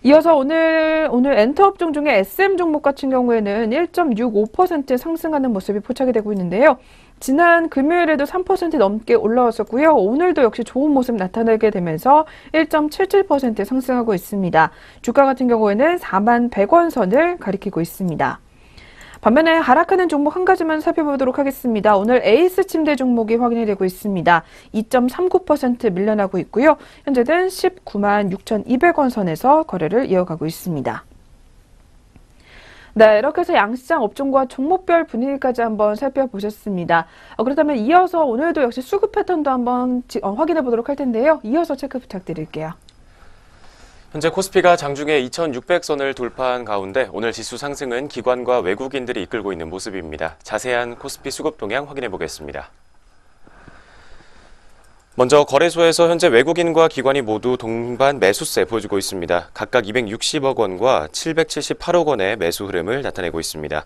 이어서 오늘 엔터업종 중에 SM 종목 같은 경우에는 1.65% 상승하는 모습이 포착이 되고 있는데요. 지난 금요일에도 3% 넘게 올라왔었고요. 오늘도 역시 좋은 모습 나타나게 되면서 1.77% 상승하고 있습니다. 주가 같은 경우에는 41,100원 선을 가리키고 있습니다. 반면에 하락하는 종목 한 가지만 살펴보도록 하겠습니다. 오늘 에이스 침대 종목이 확인이 되고 있습니다. 2.39% 밀려나고 있고요. 현재는 196,200원 선에서 거래를 이어가고 있습니다. 네, 이렇게 해서 양시장 업종과 종목별 분위기까지 한번 살펴보셨습니다. 그렇다면 이어서 오늘도 역시 수급 패턴도 한번 확인해 보도록 할 텐데요. 이어서 체크 부탁드릴게요. 현재 코스피가 장중에 2,600선을 돌파한 가운데 오늘 지수 상승은 기관과 외국인들이 이끌고 있는 모습입니다. 자세한 코스피 수급 동향 확인해 보겠습니다. 먼저 거래소에서 현재 외국인과 기관이 모두 동반 매수세 보여주고 있습니다. 각각 260억 원과 778억 원의 매수 흐름을 나타내고 있습니다.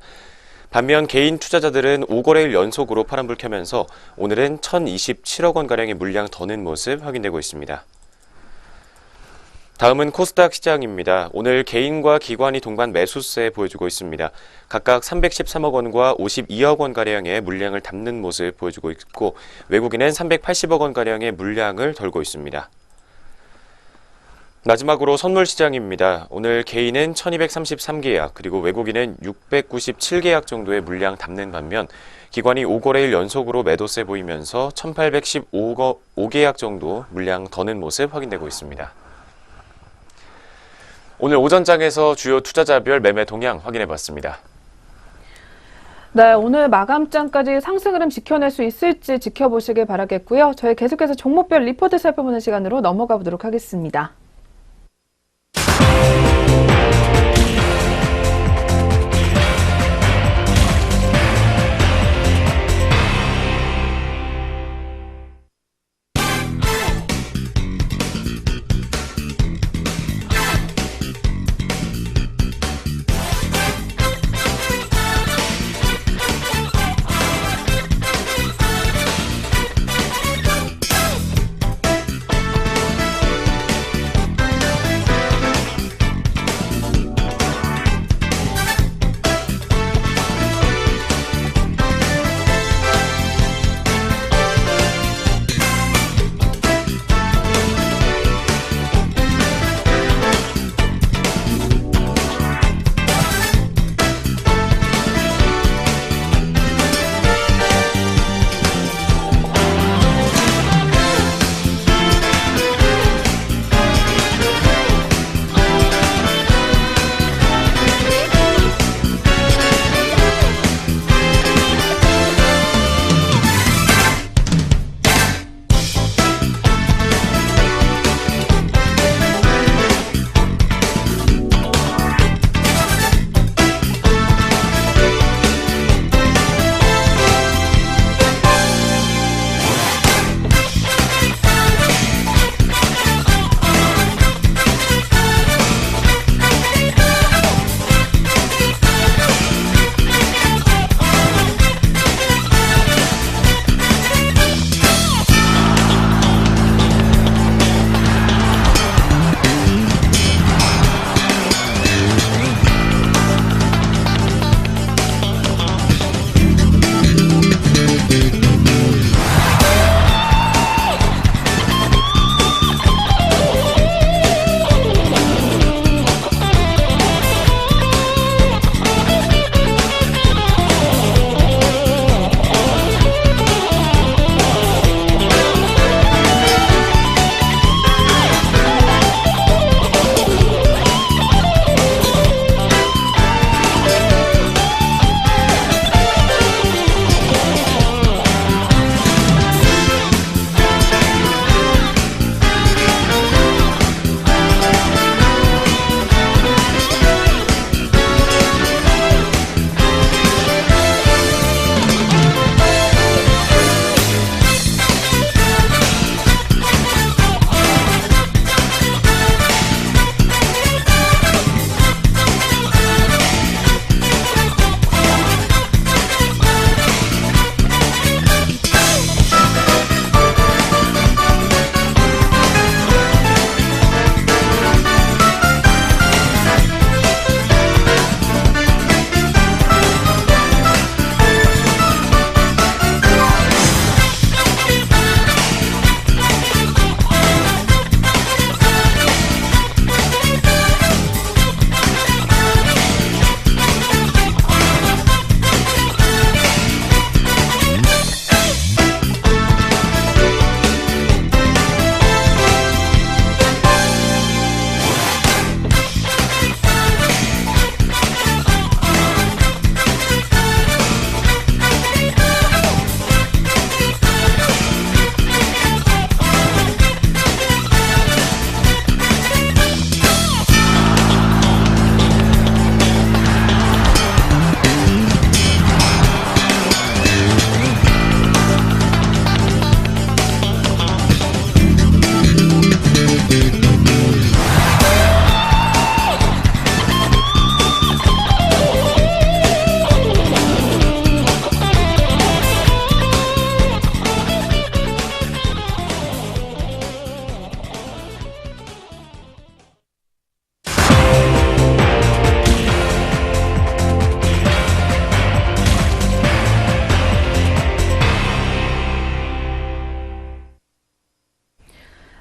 반면 개인 투자자들은 5거래일 연속으로 파란불 켜면서 오늘은 1,027억 원가량의 물량 더 는 모습 확인되고 있습니다. 다음은 코스닥 시장입니다. 오늘 개인과 기관이 동반 매수세 보여주고 있습니다. 각각 313억 원과 52억 원가량의 물량을 담는 모습 보여주고 있고 외국인은 380억 원가량의 물량을 덜고 있습니다. 마지막으로 선물시장입니다. 오늘 개인은 1233계약 그리고 외국인은 697계약 정도의 물량 담는 반면 기관이 5거래일 연속으로 매도세 보이면서 1815계약 정도 물량 더는 모습 확인되고 있습니다. 오늘 오전장에서 주요 투자자별 매매 동향 확인해봤습니다. 네, 오늘 마감장까지 상승 흐름 지켜낼 수 있을지 지켜보시길 바라겠고요. 저희 계속해서 종목별 리포트 살펴보는 시간으로 넘어가 보도록 하겠습니다.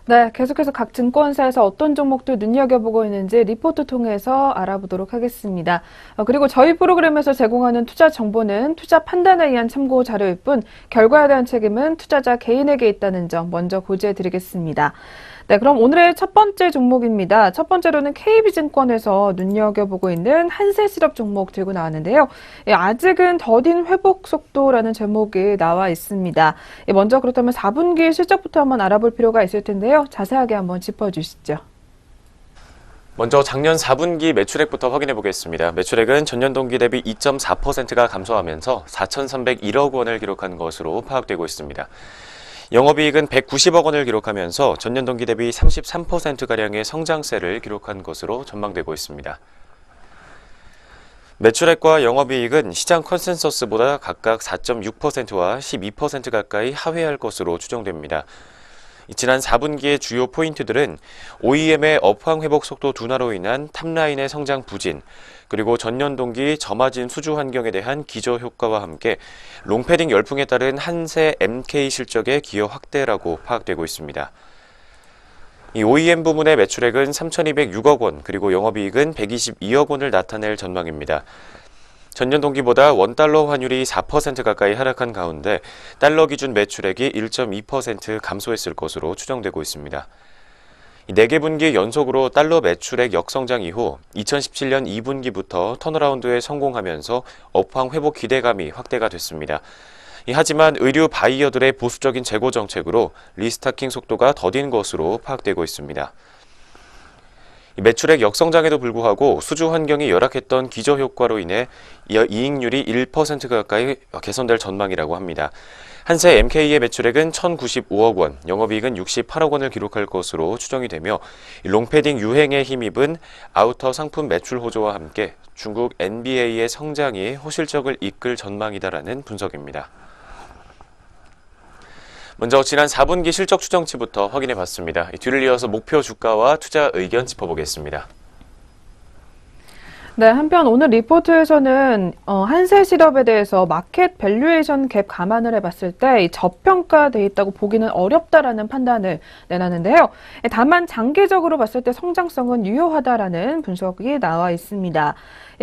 네, 계속해서 각 증권사에서 어떤 종목들 눈여겨보고 있는지 리포트 통해서 알아보도록 하겠습니다. 그리고 저희 프로그램에서 제공하는 투자 정보는 투자 판단에 의한 참고 자료일 뿐 결과에 대한 책임은 투자자 개인에게 있다는 점 먼저 고지해 드리겠습니다. 네, 그럼 오늘의 첫 번째 종목입니다. 첫 번째로는 KB증권에서 눈여겨보고 있는 한세실업 종목 들고 나왔는데요. 아직은 더딘 회복 속도라는 제목이 나와 있습니다. 먼저 그렇다면 4분기 실적부터 한번 알아볼 필요가 있을 텐데요. 자세하게 한번 짚어주시죠. 먼저 작년 4분기 매출액부터 확인해 보겠습니다. 매출액은 전년 동기 대비 2.4%가 감소하면서 4,301억 원을 기록한 것으로 파악되고 있습니다. 영업이익은 190억 원을 기록하면서 전년 동기 대비 33%가량의 성장세를 기록한 것으로 전망되고 있습니다. 매출액과 영업이익은 시장 컨센서스보다 각각 4.6%와 12% 가까이 하회할 것으로 추정됩니다. 지난 4분기의 주요 포인트들은 OEM의 업황 회복 속도 둔화로 인한 탑라인의 성장 부진, 그리고 전년 동기 저마진 수주 환경에 대한 기저 효과와 함께 롱패딩 열풍에 따른 한세 MK 실적의 기여 확대라고 파악되고 있습니다. 이 OEM 부문의 매출액은 3,206억 원, 그리고 영업이익은 122억 원을 나타낼 전망입니다. 전년 동기보다 원달러 환율이 4% 가까이 하락한 가운데 달러 기준 매출액이 1.2% 감소했을 것으로 추정되고 있습니다. 4개 분기 연속으로 달러 매출액 역성장 이후 2017년 2분기부터 턴어라운드에 성공하면서 업황 회복 기대감이 확대가 됐습니다. 하지만 의류 바이어들의 보수적인 재고 정책으로 리스타킹 속도가 더딘 것으로 파악되고 있습니다. 매출액 역성장에도 불구하고 수주 환경이 열악했던 기저 효과로 인해 이익률이 1% 가까이 개선될 전망이라고 합니다. 한세 MK의 매출액은 1,095억 원, 영업이익은 68억 원을 기록할 것으로 추정이 되며 롱패딩 유행에 힘입은 아우터 상품 매출 호조와 함께 중국 NBA의 성장이 호실적을 이끌 전망이다라는 분석입니다. 먼저 지난 4분기 실적 추정치부터 확인해 봤습니다. 뒤를 이어서 목표 주가와 투자 의견 짚어보겠습니다. 네, 한편 오늘 리포트에서는 한세실업에 대해서 마켓 밸류에이션 갭 감안을 해봤을 때 저평가돼 있다고 보기는 어렵다라는 판단을 내놨는데요. 다만 장기적으로 봤을 때 성장성은 유효하다라는 분석이 나와 있습니다.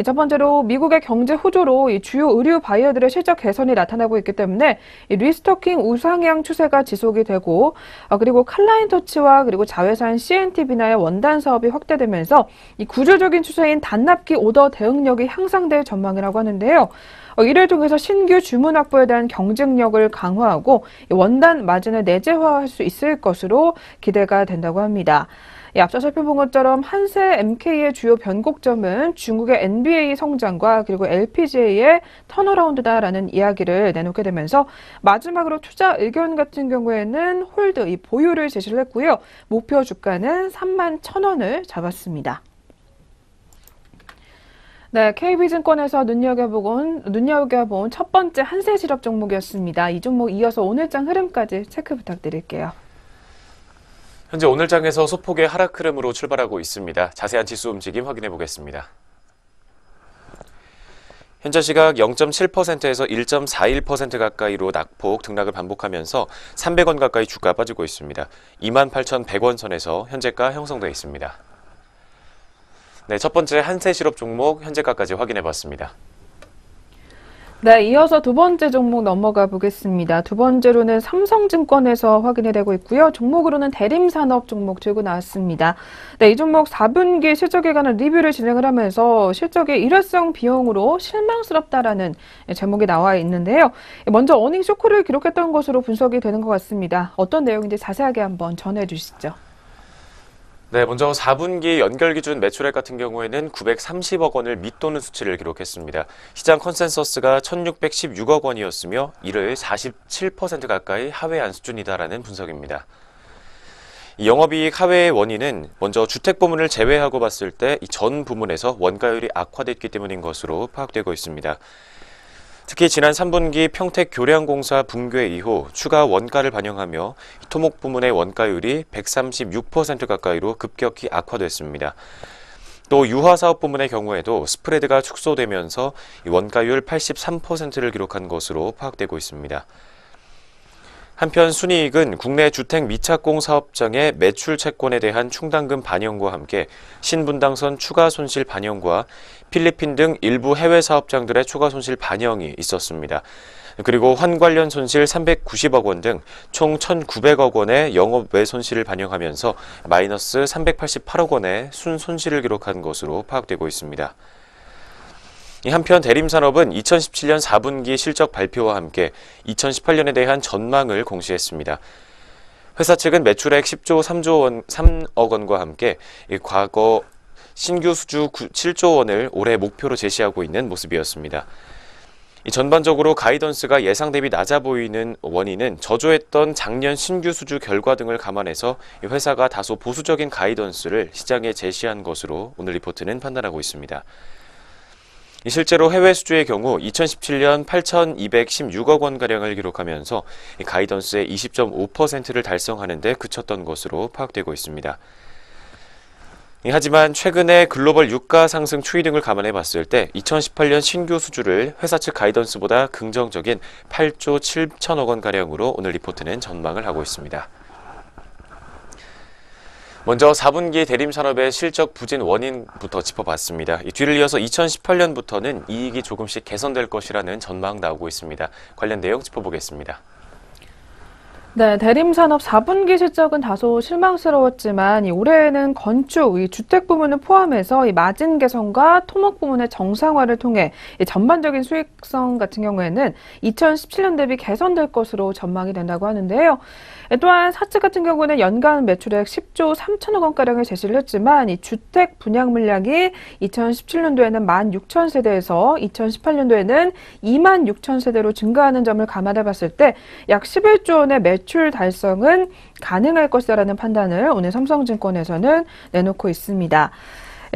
첫 번째로 미국의 경제 호조로 이 주요 의류 바이어들의 실적 개선이 나타나고 있기 때문에 이 리스토킹 우상향 추세가 지속이 되고 그리고 칼라인터치와 그리고 자회사인 CNT비나의 원단 사업이 확대되면서 이 구조적인 추세인 단납기 오더 대응력이 향상될 전망이라고 하는데요. 이를 통해서 신규 주문 확보에 대한 경쟁력을 강화하고 원단 마진을 내재화할 수 있을 것으로 기대가 된다고 합니다. 앞서 살펴본 것처럼 한세 MK의 주요 변곡점은 중국의 NBA 성장과 그리고 LPGA의 턴어라운드다라는 이야기를 내놓게 되면서 마지막으로 투자 의견 같은 경우에는 홀드, 이 보유를 제시를 했고요. 목표 주가는 31,000원을 잡았습니다. 네, KB증권에서 눈여겨본 첫 번째 한세실업 종목이었습니다. 이 종목 이어서 오늘장 흐름까지 체크 부탁드릴게요. 현재 오늘장에서 소폭의 하락 흐름으로 출발하고 있습니다. 자세한 지수 움직임 확인해 보겠습니다. 현재 시각 0.7%에서 1.41% 가까이로 낙폭 등락을 반복하면서 300원 가까이 주가 빠지고 있습니다. 28,100원 선에서 현재가 형성되어 있습니다. 네, 첫 번째 한세실업 종목 현재가까지 확인해 봤습니다. 네, 이어서 두 번째 종목 넘어가 보겠습니다. 두 번째로는 삼성증권에서 확인이 되고 있고요. 종목으로는 대림산업 종목 들고 나왔습니다. 네, 이 종목 4분기 실적에 관한 리뷰를 진행을 하면서 실적의 일회성 비용으로 실망스럽다라는 제목이 나와 있는데요. 먼저 어닝 쇼크를 기록했던 것으로 분석이 되는 것 같습니다. 어떤 내용인지 자세하게 한번 전해 주시죠. 네, 먼저 4분기 연결 기준 매출액 같은 경우에는 930억 원을 밑도는 수치를 기록했습니다. 시장 컨센서스가 1,616억 원이었으며 이를 47% 가까이 하회한 수준이다라는 분석입니다. 영업이익 하회의 원인은 먼저 주택 부문을 제외하고 봤을 때 전 부문에서 원가율이 악화됐기 때문인 것으로 파악되고 있습니다. 특히 지난 3분기 평택 교량공사 붕괴 이후 추가 원가를 반영하며 토목 부문의 원가율이 136% 가까이로 급격히 악화됐습니다. 또 유화사업 부문의 경우에도 스프레드가 축소되면서 원가율 83%를 기록한 것으로 파악되고 있습니다. 한편 순이익은 국내 주택 미착공 사업장의 매출 채권에 대한 충당금 반영과 함께 신분당선 추가 손실 반영과 필리핀 등 일부 해외 사업장들의 추가 손실 반영이 있었습니다. 그리고 환 관련 손실 390억 원 등 총 1,900억 원의 영업 외 손실을 반영하면서 마이너스 388억 원의 순손실을 기록한 것으로 파악되고 있습니다. 한편 대림산업은 2017년 4분기 실적 발표와 함께 2018년에 대한 전망을 공시했습니다. 회사 측은 매출액 10조 3억 원과 함께 과거 신규 수주 7조 원을 올해 목표로 제시하고 있는 모습이었습니다. 전반적으로 가이던스가 예상 대비 낮아 보이는 원인은 저조했던 작년 신규 수주 결과 등을 감안해서 회사가 다소 보수적인 가이던스를 시장에 제시한 것으로 오늘 리포트는 판단하고 있습니다. 실제로 해외 수주의 경우 2017년 8,216억 원가량을 기록하면서 가이던스의 20.5%를 달성하는 데 그쳤던 것으로 파악되고 있습니다. 하지만 최근에 글로벌 유가 상승 추이 등을 감안해 봤을 때 2018년 신규 수주를 회사 측 가이던스보다 긍정적인 8조 7천억 원가량으로 오늘 리포트는 전망을 하고 있습니다. 먼저 4분기 대림산업의 실적 부진 원인부터 짚어봤습니다. 뒤를 이어서 2018년부터는 이익이 조금씩 개선될 것이라는 전망 나오고 있습니다. 관련 내용 짚어보겠습니다. 네, 대림산업 4분기 실적은 다소 실망스러웠지만 올해에는 건축, 주택 부문을 포함해서 마진 개선과 토목 부문의 정상화를 통해 전반적인 수익성 같은 경우에는 2017년 대비 개선될 것으로 전망이 된다고 하는데요. 또한 사측 같은 경우는 연간 매출액 10조 3천억 원가량을 제시를 했지만 이 주택 분양 물량이 2017년도에는 16,000세대에서 2018년도에는 26,000세대로 증가하는 점을 감안해 봤을 때 약 11조 원의 매출 달성은 가능할 것이라는 판단을 오늘 삼성증권에서는 내놓고 있습니다.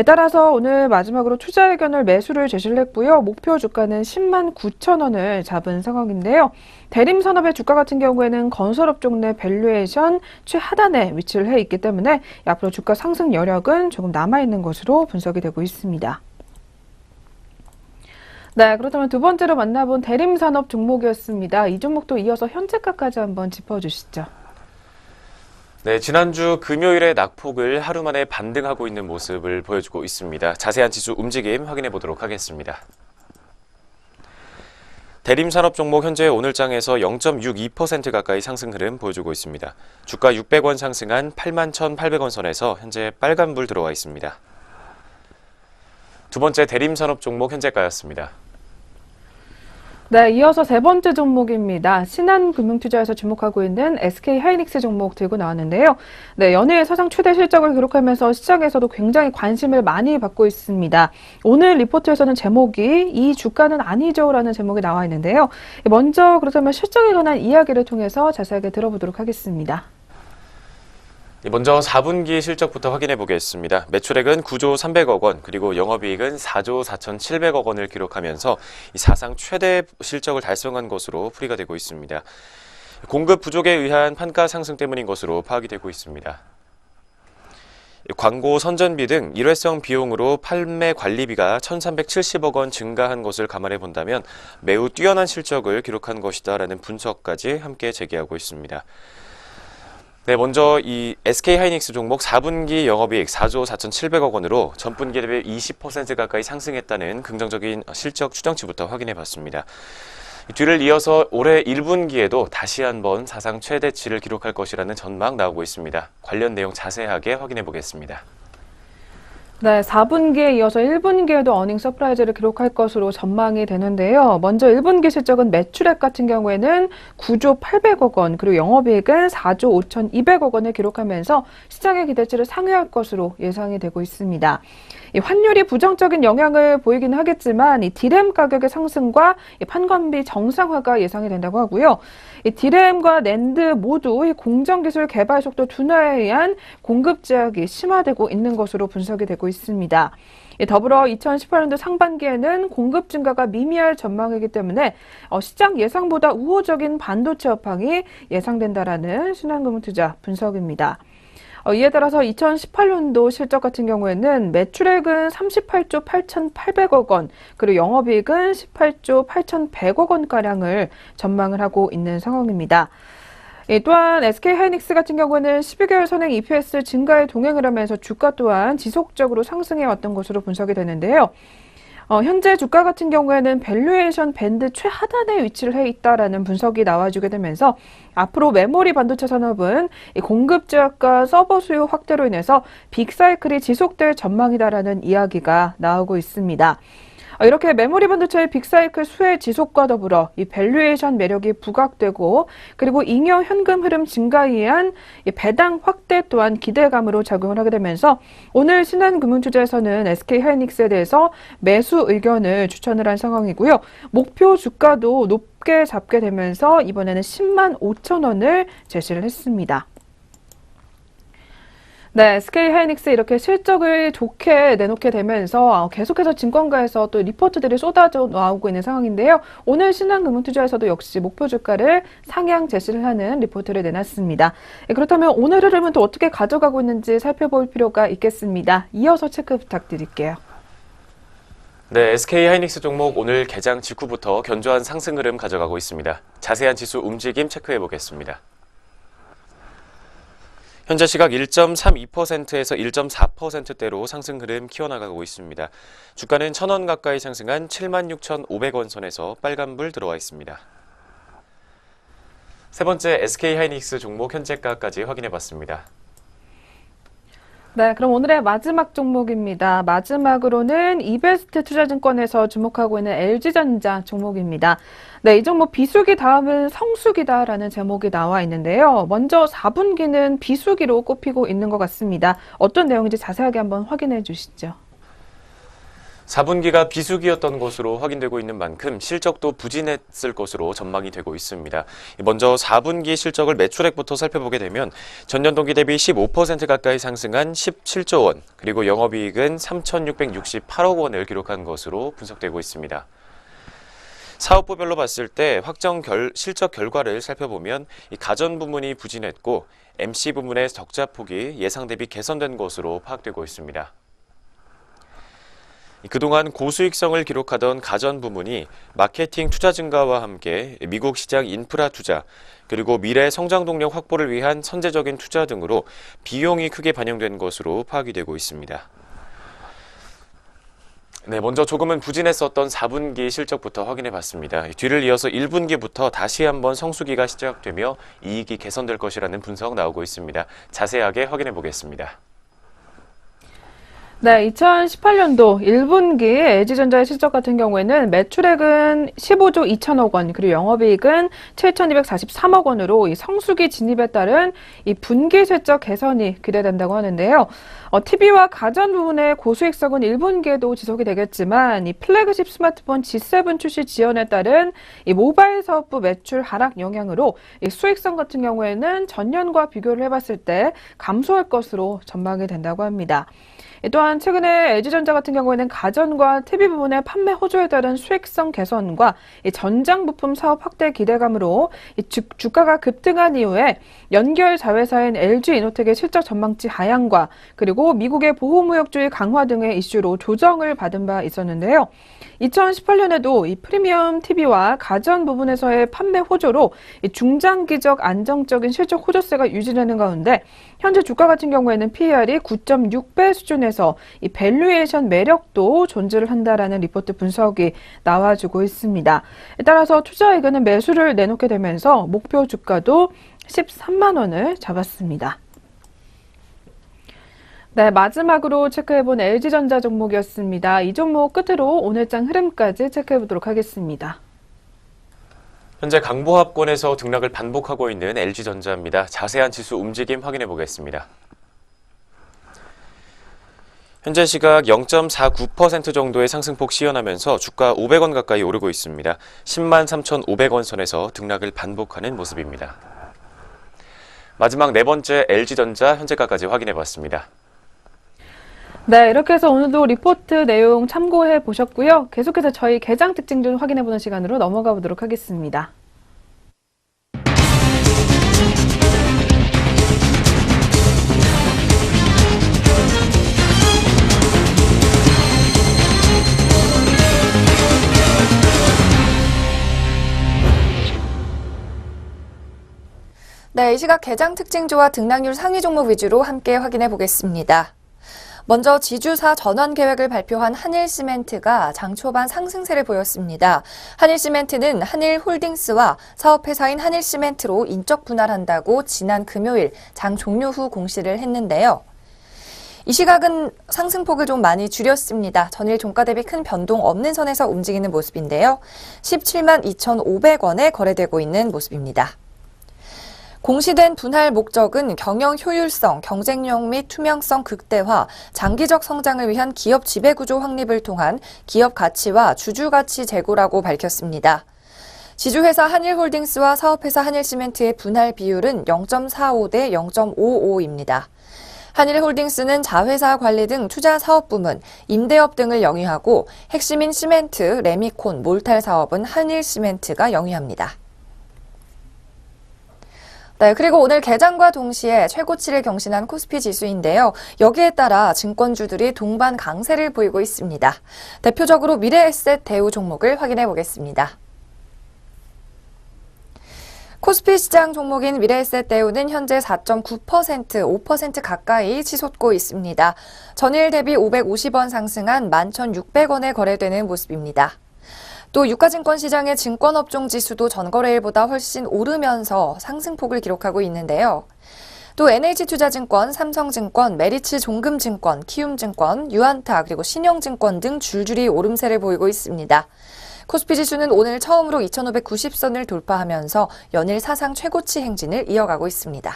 따라서 오늘 마지막으로 투자 의견을 매수를 제시를 했고요. 목표 주가는 10만 9천 원을 잡은 상황인데요. 대림산업의 주가 같은 경우에는 건설업종 내 밸류에이션 최하단에 위치를 해 있기 때문에 앞으로 주가 상승 여력은 조금 남아있는 것으로 분석이 되고 있습니다. 네, 그렇다면 두 번째로 만나본 대림산업 종목이었습니다. 이 종목도 이어서 현재가까지 한번 짚어주시죠. 네, 지난주 금요일에 낙폭을 하루 만에 반등하고 있는 모습을 보여주고 있습니다. 자세한 지수 움직임 확인해 보도록 하겠습니다. 대림산업 종목 현재 오늘장에서 0.62% 가까이 상승 흐름 보여주고 있습니다. 주가 600원 상승한 81,800원 선에서 현재 빨간불 들어와 있습니다. 두 번째 대림산업 종목 현재가였습니다. 네, 이어서 세 번째 종목입니다. 신한금융투자에서 주목하고 있는 SK하이닉스 종목 들고 나왔는데요. 네, 연일 사상 최대 실적을 기록하면서 시장에서도 굉장히 관심을 많이 받고 있습니다. 오늘 리포트에서는 제목이 이 주가는 아니죠라는 제목이 나와 있는데요. 먼저 그렇다면 실적에 관한 이야기를 통해서 자세하게 들어보도록 하겠습니다. 먼저 4분기 실적부터 확인해 보겠습니다. 매출액은 9조 300억 원, 그리고 영업이익은 4조 4,700억 원을 기록하면서 사상 최대 실적을 달성한 것으로 풀이가 되고 있습니다. 공급 부족에 의한 판가 상승 때문인 것으로 파악이 되고 있습니다. 광고 선전비 등 일회성 비용으로 판매 관리비가 1,370억 원 증가한 것을 감안해 본다면 매우 뛰어난 실적을 기록한 것이다라는 분석까지 함께 제기하고 있습니다. 네, 먼저 이 SK하이닉스 종목 4분기 영업이익 4조 4,700억 원으로 전분기 대비 20% 가까이 상승했다는 긍정적인 실적 추정치부터 확인해 봤습니다. 뒤를 이어서 올해 1분기에도 다시 한번 사상 최대치를 기록할 것이라는 전망 나오고 있습니다. 관련 내용 자세하게 확인해 보겠습니다. 네, 4분기에 이어서 1분기에도 어닝 서프라이즈를 기록할 것으로 전망이 되는데요. 먼저 1분기 실적은 매출액 같은 경우에는 9조 800억 원, 그리고 영업이익은 4조 5,200억 원을 기록하면서 시장의 기대치를 상회할 것으로 예상이 되고 있습니다. 이 환율이 부정적인 영향을 보이긴 하겠지만 이 디램 가격의 상승과 이 판관비 정상화가 예상이 된다고 하고요. 이 디램과 낸드 모두 이 공정기술 개발 속도 둔화에 의한 공급 제약이 심화되고 있는 것으로 분석이 되고 있습니다. 더불어 2018년도 상반기에는 공급 증가가 미미할 전망이기 때문에 시장 예상보다 우호적인 반도체 업황이 예상된다라는 신한금융투자 분석입니다. 이에 따라서 2018년도 실적 같은 경우에는 매출액은 38조 8,800억 원, 그리고 영업이익은 18조 8,100억 원가량을 전망을 하고 있는 상황입니다. 또한 SK하이닉스 같은 경우는 12개월 선행 EPS 증가에 동행을 하면서 주가 또한 지속적으로 상승해 왔던 것으로 분석이 되는데요. 현재 주가 같은 경우에는 밸류에이션 밴드 최하단에 위치를 해 있다라는 분석이 나와주게 되면서 앞으로 메모리 반도체 산업은 이 공급 제약과 서버 수요 확대로 인해서 빅사이클이 지속될 전망이다라는 이야기가 나오고 있습니다. 이렇게 메모리 반도체의 빅사이클 수혜 지속과 더불어 이 밸류에이션 매력이 부각되고 그리고 잉여 현금 흐름 증가에 의한 이 배당 확대 또한 기대감으로 작용을 하게 되면서 오늘 신한금융투자에서는 SK하이닉스에 대해서 매수 의견을 추천을 한 상황이고요. 목표 주가도 높게 잡게 되면서 이번에는 10만 5천 원을 제시를 했습니다. 네, SK하이닉스 이렇게 실적을 좋게 내놓게 되면서 계속해서 증권가에서 또 리포트들이 쏟아져 나오고 있는 상황인데요. 오늘 신한금융투자에서도 역시 목표 주가를 상향 제시를 하는 리포트를 내놨습니다. 그렇다면 오늘 흐름은 또 어떻게 가져가고 있는지 살펴볼 필요가 있겠습니다. 이어서 체크 부탁드릴게요. 네, SK하이닉스 종목 오늘 개장 직후부터 견조한 상승 흐름 가져가고 있습니다. 자세한 지수 움직임 체크해 보겠습니다. 현재 시각 1.32%에서 1.4%대로 상승 흐름 키워나가고 있습니다. 주가는 1,000원 가까이 상승한 76,500원 선에서 빨간불 들어와 있습니다. 세 번째 SK하이닉스 종목 현재가까지 확인해 봤습니다. 네, 그럼 오늘의 마지막 종목입니다. 마지막으로는 이베스트 투자증권에서 주목하고 있는 LG전자 종목입니다. 네, 이 종목 비수기 다음은 성수기다라는 제목이 나와 있는데요. 먼저 4분기는 비수기로 꼽히고 있는 것 같습니다. 어떤 내용인지 자세하게 한번 확인해 주시죠. 4분기가 비수기였던 것으로 확인되고 있는 만큼 실적도 부진했을 것으로 전망이 되고 있습니다. 먼저 4분기 실적을 매출액부터 살펴보게 되면 전년 동기 대비 15% 가까이 상승한 17조 원, 그리고 영업이익은 3,668억 원을 기록한 것으로 분석되고 있습니다. 사업부별로 봤을 때 실적 결과를 살펴보면 가전 부문이 부진했고 MC 부문의 적자 폭이 예상 대비 개선된 것으로 파악되고 있습니다. 그동안 고수익성을 기록하던 가전 부문이 마케팅 투자 증가와 함께 미국 시장 인프라 투자, 그리고 미래 성장 동력 확보를 위한 선제적인 투자 등으로 비용이 크게 반영된 것으로 파악이 되고 있습니다. 네, 먼저 조금은 부진했었던 4분기 실적부터 확인해 봤습니다. 뒤를 이어서 1분기부터 다시 한번 성수기가 시작되며 이익이 개선될 것이라는 분석 나오고 있습니다. 자세하게 확인해 보겠습니다. 네, 2018년도 1분기 LG전자의 실적 같은 경우에는 매출액은 15조 2천억 원, 그리고 영업이익은 7,243억 원으로 이 성수기 진입에 따른 이 분기 실적 개선이 기대된다고 하는데요. TV와 가전 부분의 고수익성은 1분기에도 지속이 되겠지만 이 플래그십 스마트폰 G7 출시 지연에 따른 이 모바일 사업부 매출 하락 영향으로 이 수익성 같은 경우에는 전년과 비교를 해봤을 때 감소할 것으로 전망이 된다고 합니다. 또한 최근에 LG전자 같은 경우에는 가전과 TV 부분의 판매 호조에 따른 수익성 개선과 전장 부품 사업 확대 기대감으로 주가가 급등한 이후에 연결 자회사인 LG이노텍의 실적 전망치 하향과 그리고 미국의 보호무역주의 강화 등의 이슈로 조정을 받은 바 있었는데요. 2018년에도 이 프리미엄 TV와 가전 부분에서의 판매 호조로 중장기적 안정적인 실적 호조세가 유지되는 가운데 현재 주가 같은 경우에는 PER이 9.6배 수준에서 이 밸류에이션 매력도 존재를 한다라는 리포트 분석이 나와주고 있습니다. 따라서 투자의견은 매수를 내놓게 되면서 목표 주가도 13만 원을 잡았습니다. 네, 마지막으로 체크해본 LG전자 종목이었습니다. 이 종목 끝으로 오늘장 흐름까지 체크해보도록 하겠습니다. 현재 강보합권에서 등락을 반복하고 있는 LG전자입니다. 자세한 지수 움직임 확인해 보겠습니다. 현재 시각 0.49% 정도의 상승폭 시현하면서 주가 500원 가까이 오르고 있습니다. 10만 3,500원 선에서 등락을 반복하는 모습입니다. 마지막 네 번째 LG전자 현재가까지 확인해 봤습니다. 네, 이렇게 해서 오늘도 리포트 내용 참고해 보셨고요. 계속해서 저희 개장 특징 좀 확인해 보는 시간으로 넘어가 보도록 하겠습니다. 네, 이 시각 개장 특징주와 등락률 상위 종목 위주로 함께 확인해 보겠습니다. 먼저 지주사 전환 계획을 발표한 한일시멘트가 장 초반 상승세를 보였습니다. 한일시멘트는 한일홀딩스와 사업회사인 한일시멘트로 인적 분할한다고 지난 금요일 장 종료 후 공시를 했는데요. 이 시각은 상승폭을 좀 많이 줄였습니다. 전일 종가 대비 큰 변동 없는 선에서 움직이는 모습인데요. 17만 2,500원에 거래되고 있는 모습입니다. 공시된 분할 목적은 경영 효율성, 경쟁력 및 투명성 극대화, 장기적 성장을 위한 기업 지배구조 확립을 통한 기업 가치와 주주 가치 제고라고 밝혔습니다. 지주회사 한일홀딩스와 사업회사 한일시멘트의 분할 비율은 0.45 대 0.55입니다. 한일홀딩스는 자회사 관리 등 투자 사업 부문, 임대업 등을 영위하고 핵심인 시멘트, 레미콘, 몰탈 사업은 한일시멘트가 영위합니다. 네, 그리고 오늘 개장과 동시에 최고치를 경신한 코스피 지수인데요. 여기에 따라 증권주들이 동반 강세를 보이고 있습니다. 대표적으로 미래에셋 대우 종목을 확인해 보겠습니다. 코스피 시장 종목인 미래에셋 대우는 현재 4.9%, 5% 가까이 치솟고 있습니다. 전일 대비 550원 상승한 11,600원에 거래되는 모습입니다. 또 유가증권 시장의 증권업종 지수도 전거래일보다 훨씬 오르면서 상승폭을 기록하고 있는데요. 또 NH투자증권, 삼성증권, 메리츠종금증권, 키움증권, 유안타 그리고 신영증권 등 줄줄이 오름세를 보이고 있습니다. 코스피 지수는 오늘 처음으로 2,590선을 돌파하면서 연일 사상 최고치 행진을 이어가고 있습니다.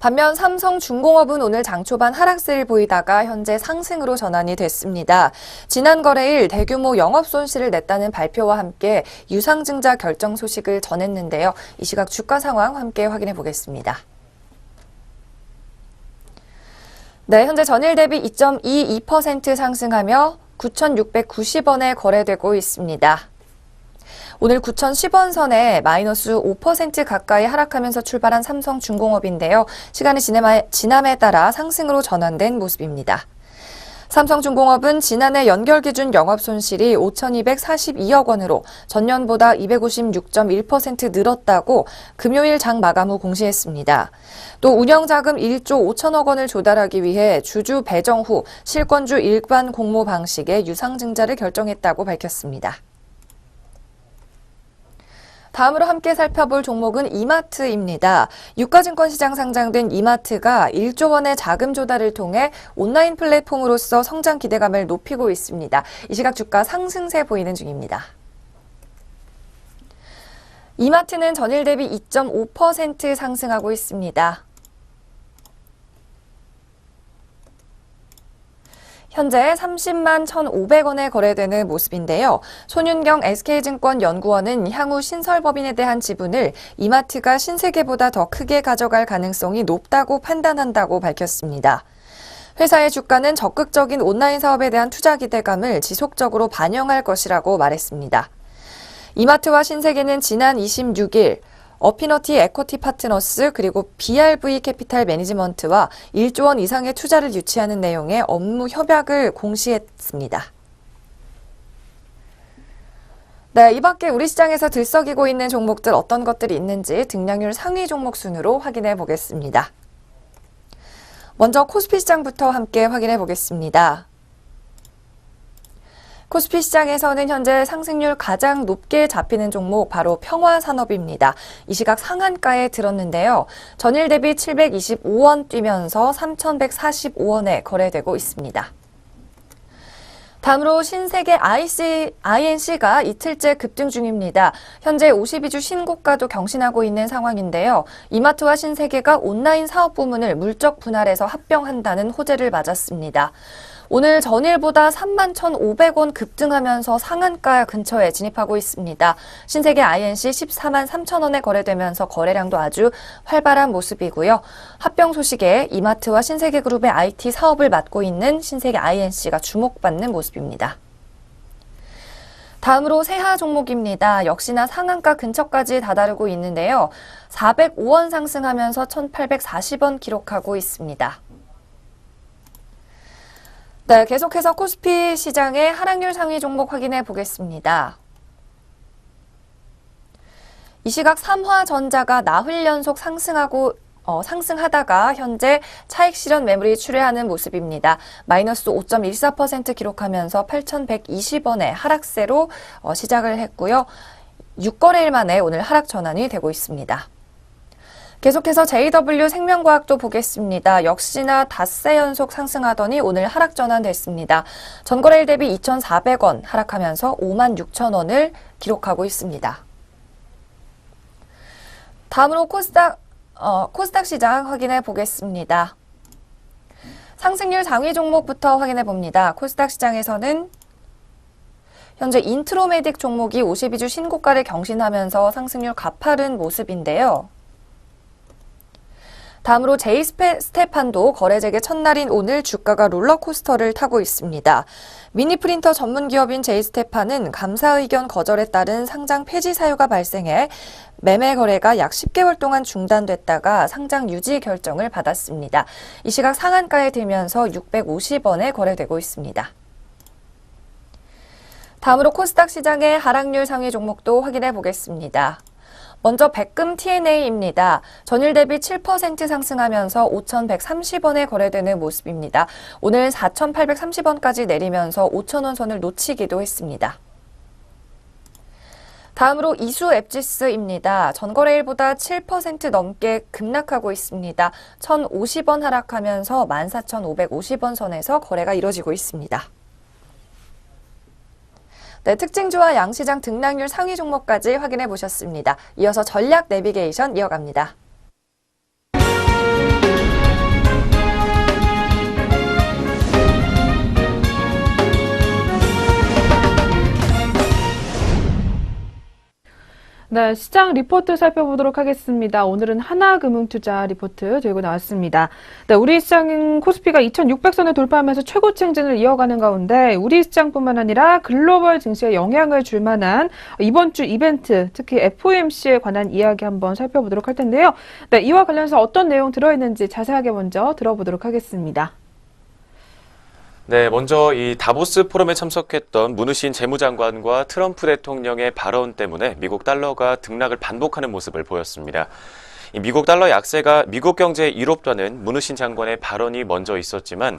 반면 삼성중공업은 오늘 장 초반 하락세를 보이다가 현재 상승으로 전환이 됐습니다. 지난 거래일 대규모 영업 손실을 냈다는 발표와 함께 유상증자 결정 소식을 전했는데요. 이 시각 주가 상황 함께 확인해 보겠습니다. 네, 현재 전일 대비 2.22% 상승하며 9,690원에 거래되고 있습니다. 오늘 9,010원 선에 마이너스 5% 가까이 하락하면서 출발한 삼성중공업인데요. 시간이 지남에 따라 상승으로 전환된 모습입니다. 삼성중공업은 지난해 연결 기준 영업 손실이 5,242억 원으로 전년보다 256.1% 늘었다고 금요일 장 마감 후 공시했습니다. 또 운영자금 1조 5천억 원을 조달하기 위해 주주 배정 후 실권주 일반 공모 방식의 유상증자를 결정했다고 밝혔습니다. 다음으로 함께 살펴볼 종목은 이마트입니다. 유가증권 시장 상장된 이마트가 1조 원의 자금 조달을 통해 온라인 플랫폼으로서 성장 기대감을 높이고 있습니다. 이 시각 주가 상승세 보이는 중입니다. 이마트는 전일 대비 2.5% 상승하고 있습니다. 현재 30만 1,500원에 거래되는 모습인데요. 손윤경 SK증권 연구원은 향후 신설법인에 대한 지분을 이마트가 신세계보다 더 크게 가져갈 가능성이 높다고 판단한다고 밝혔습니다. 회사의 주가는 적극적인 온라인 사업에 대한 투자 기대감을 지속적으로 반영할 것이라고 말했습니다. 이마트와 신세계는 지난 26일 어피너티 에쿼티 파트너스 그리고 BRV 캐피탈 매니지먼트와 1조 원 이상의 투자를 유치하는 내용의 업무 협약을 공시했습니다. 네, 이 밖에 우리 시장에서 들썩이고 있는 종목들 어떤 것들이 있는지 등락률 상위 종목 순으로 확인해 보겠습니다. 먼저 코스피 시장부터 함께 확인해 보겠습니다. 코스피 시장에서는 현재 상승률 가장 높게 잡히는 종목 바로 평화산업입니다. 이 시각 상한가에 들었는데요. 전일 대비 725원 뛰면서 3,145원에 거래되고 있습니다. 다음으로 신세계 INC가 이틀째 급등 중입니다. 현재 52주 신고가도 경신하고 있는 상황인데요. 이마트와 신세계가 온라인 사업 부문을 물적 분할해서 합병한다는 호재를 맞았습니다. 오늘 전일보다 31,500원 급등하면서 상한가 근처에 진입하고 있습니다. 신세계 INC 14만 3천원에 거래되면서 거래량도 아주 활발한 모습이고요. 합병 소식에 이마트와 신세계그룹의 IT 사업을 맡고 있는 신세계 INC가 주목받는 모습입니다. 다음으로 세하 종목입니다. 역시나 상한가 근처까지 다다르고 있는데요. 405원 상승하면서 1,840원 기록하고 있습니다. 네, 계속해서 코스피 시장의 하락률 상위 종목 확인해 보겠습니다. 이 이 시각 삼화전자가 나흘 연속 상승하다가 현재 차익 실현 매물이 출회하는 모습입니다. 마이너스 5.14% 기록하면서 8,120원의 하락세로 시작을 했고요. 6거래일 만에 오늘 하락 전환이 되고 있습니다. 계속해서 JW 생명과학도 보겠습니다. 역시나 닷새 연속 상승하더니 오늘 하락 전환됐습니다. 전거래일 대비 2,400원 하락하면서 56,000원을 기록하고 있습니다. 다음으로 코스닥 시장 확인해 보겠습니다. 상승률 상위 종목부터 확인해 봅니다. 코스닥 시장에서는 현재 인트로메딕 종목이 52주 신고가를 경신하면서 상승률 가파른 모습인데요. 다음으로 제이스테판도 거래재개 첫날인 오늘 주가가 롤러코스터를 타고 있습니다. 미니 프린터 전문 기업인 제이스테판은 감사 의견 거절에 따른 상장 폐지 사유가 발생해 매매 거래가 약 10개월 동안 중단됐다가 상장 유지 결정을 받았습니다. 이 시각 상한가에 들면서 650원에 거래되고 있습니다. 다음으로 코스닥 시장의 하락률 상위 종목도 확인해 보겠습니다. 먼저 백금 TNA입니다. 전일 대비 7% 상승하면서 5,130원에 거래되는 모습입니다. 오늘 4,830원까지 내리면서 5,000원 선을 놓치기도 했습니다. 다음으로 이수 앱지스입니다. 전거래일보다 7% 넘게 급락하고 있습니다. 1,050원 하락하면서 14,550원 선에서 거래가 이뤄지고 있습니다. 네, 특징주와 양시장 등락률 상위 종목까지 확인해 보셨습니다. 이어서 전략 내비게이션 이어갑니다. 네, 시장 리포트 살펴보도록 하겠습니다. 오늘은 하나금융투자 리포트 들고 나왔습니다. 네, 우리 시장 코스피가 2600선을 돌파하면서 최고치 행진을 이어가는 가운데 우리 시장뿐만 아니라 글로벌 증시에 영향을 줄 만한 이번 주 이벤트, 특히 FOMC에 관한 이야기 한번 살펴보도록 할 텐데요. 네, 이와 관련해서 어떤 내용 들어있는지 자세하게 먼저 들어보도록 하겠습니다. 네, 먼저 이 다보스 포럼에 참석했던 문우신 재무장관과 트럼프 대통령의 발언 때문에 미국 달러가 등락을 반복하는 모습을 보였습니다. 이 미국 달러 약세가 미국 경제에 이롭다는 문우신 장관의 발언이 먼저 있었지만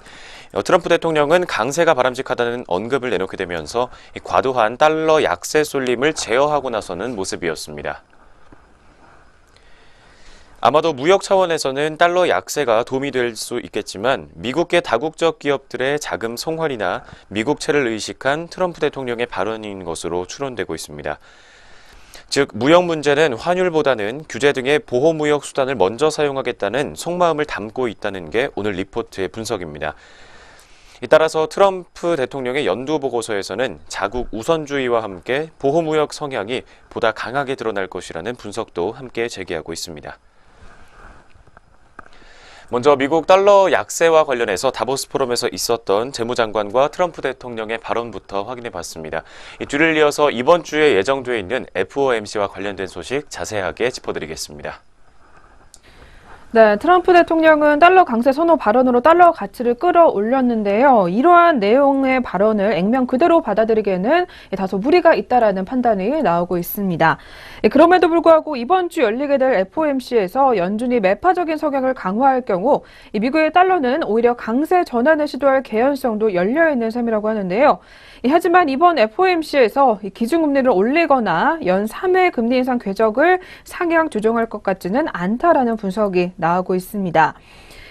트럼프 대통령은 강세가 바람직하다는 언급을 내놓게 되면서 이 과도한 달러 약세 쏠림을 제어하고 나서는 모습이었습니다. 아마도 무역 차원에서는 달러 약세가 도움이 될 수 있겠지만 미국계 다국적 기업들의 자금 송환이나 미국채를 의식한 트럼프 대통령의 발언인 것으로 추론되고 있습니다. 즉 무역 문제는 환율보다는 규제 등의 보호무역 수단을 먼저 사용하겠다는 속마음을 담고 있다는 게 오늘 리포트의 분석입니다. 따라서 트럼프 대통령의 연두 보고서에서는 자국 우선주의와 함께 보호무역 성향이 보다 강하게 드러날 것이라는 분석도 함께 제기하고 있습니다. 먼저 미국 달러 약세와 관련해서 다보스 포럼에서 있었던 재무장관과 트럼프 대통령의 발언부터 확인해 봤습니다. 뒤를 이어서 이번 주에 예정되어 있는 FOMC와 관련된 소식 자세하게 짚어드리겠습니다. 네, 트럼프 대통령은 달러 강세 선호 발언으로 달러 가치를 끌어올렸는데요. 이러한 내용의 발언을 액면 그대로 받아들이기에는 다소 무리가 있다라는 판단이 나오고 있습니다. 그럼에도 불구하고 이번 주 열리게 될 FOMC에서 연준이 매파적인 성향을 강화할 경우 미국의 달러는 오히려 강세 전환을 시도할 개연성도 열려있는 셈이라고 하는데요. 하지만 이번 FOMC에서 기준금리를 올리거나 연 3회 금리 인상 궤적을 상향 조정할 것 같지는 않다라는 분석이 나오고 있습니다.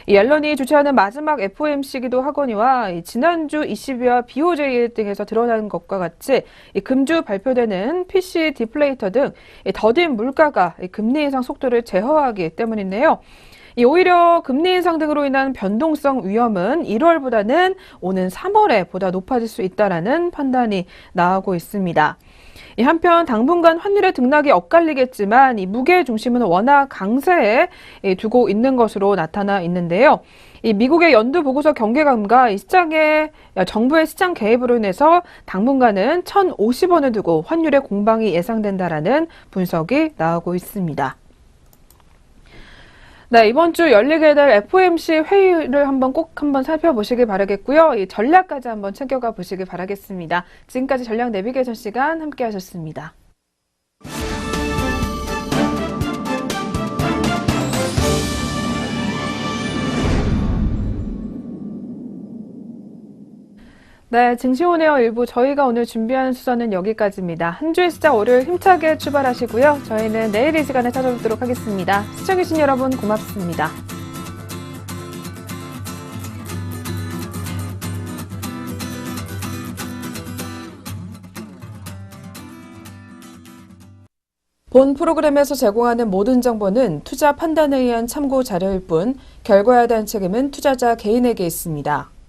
옐런이 주최하는 마지막 FOMC이기도 하거니와 지난주 ECB와 BOJ 등에서 드러난 것과 같이 금주 발표되는 PC 디플레이터 등 더딘 물가가 금리 인상 속도를 제어하기 때문인데요. 오히려 금리 인상 등으로 인한 변동성 위험은 1월보다는 오는 3월에 보다 높아질 수 있다라는 판단이 나오고 있습니다. 한편 당분간 환율의 등락이 엇갈리겠지만 이 무게 중심은 워낙 강세에 두고 있는 것으로 나타나 있는데요. 이 미국의 연두 보고서 경계감과 정부의 시장 개입으로 인해서 당분간은 1,050원을 두고 환율의 공방이 예상된다라는 분석이 나오고 있습니다. 네, 이번 주 열리게 될 FOMC 회의를 꼭 한번 살펴보시길 바라겠고요. 이 전략까지 한번 챙겨가 보시길 바라겠습니다. 지금까지 전략 내비게이션 시간 함께 하셨습니다. 네, 증시오네어 일부 저희가 오늘 준비한 수선은 여기까지입니다. 한 주의 시작 월요일 힘차게 출발하시고요. 저희는 내일 이 시간에 찾아뵙도록 하겠습니다. 시청해주신 여러분 고맙습니다. 본 프로그램에서 제공하는 모든 정보는 투자 판단에 의한 참고 자료일 뿐 결과에 대한 책임은 투자자 개인에게 있습니다.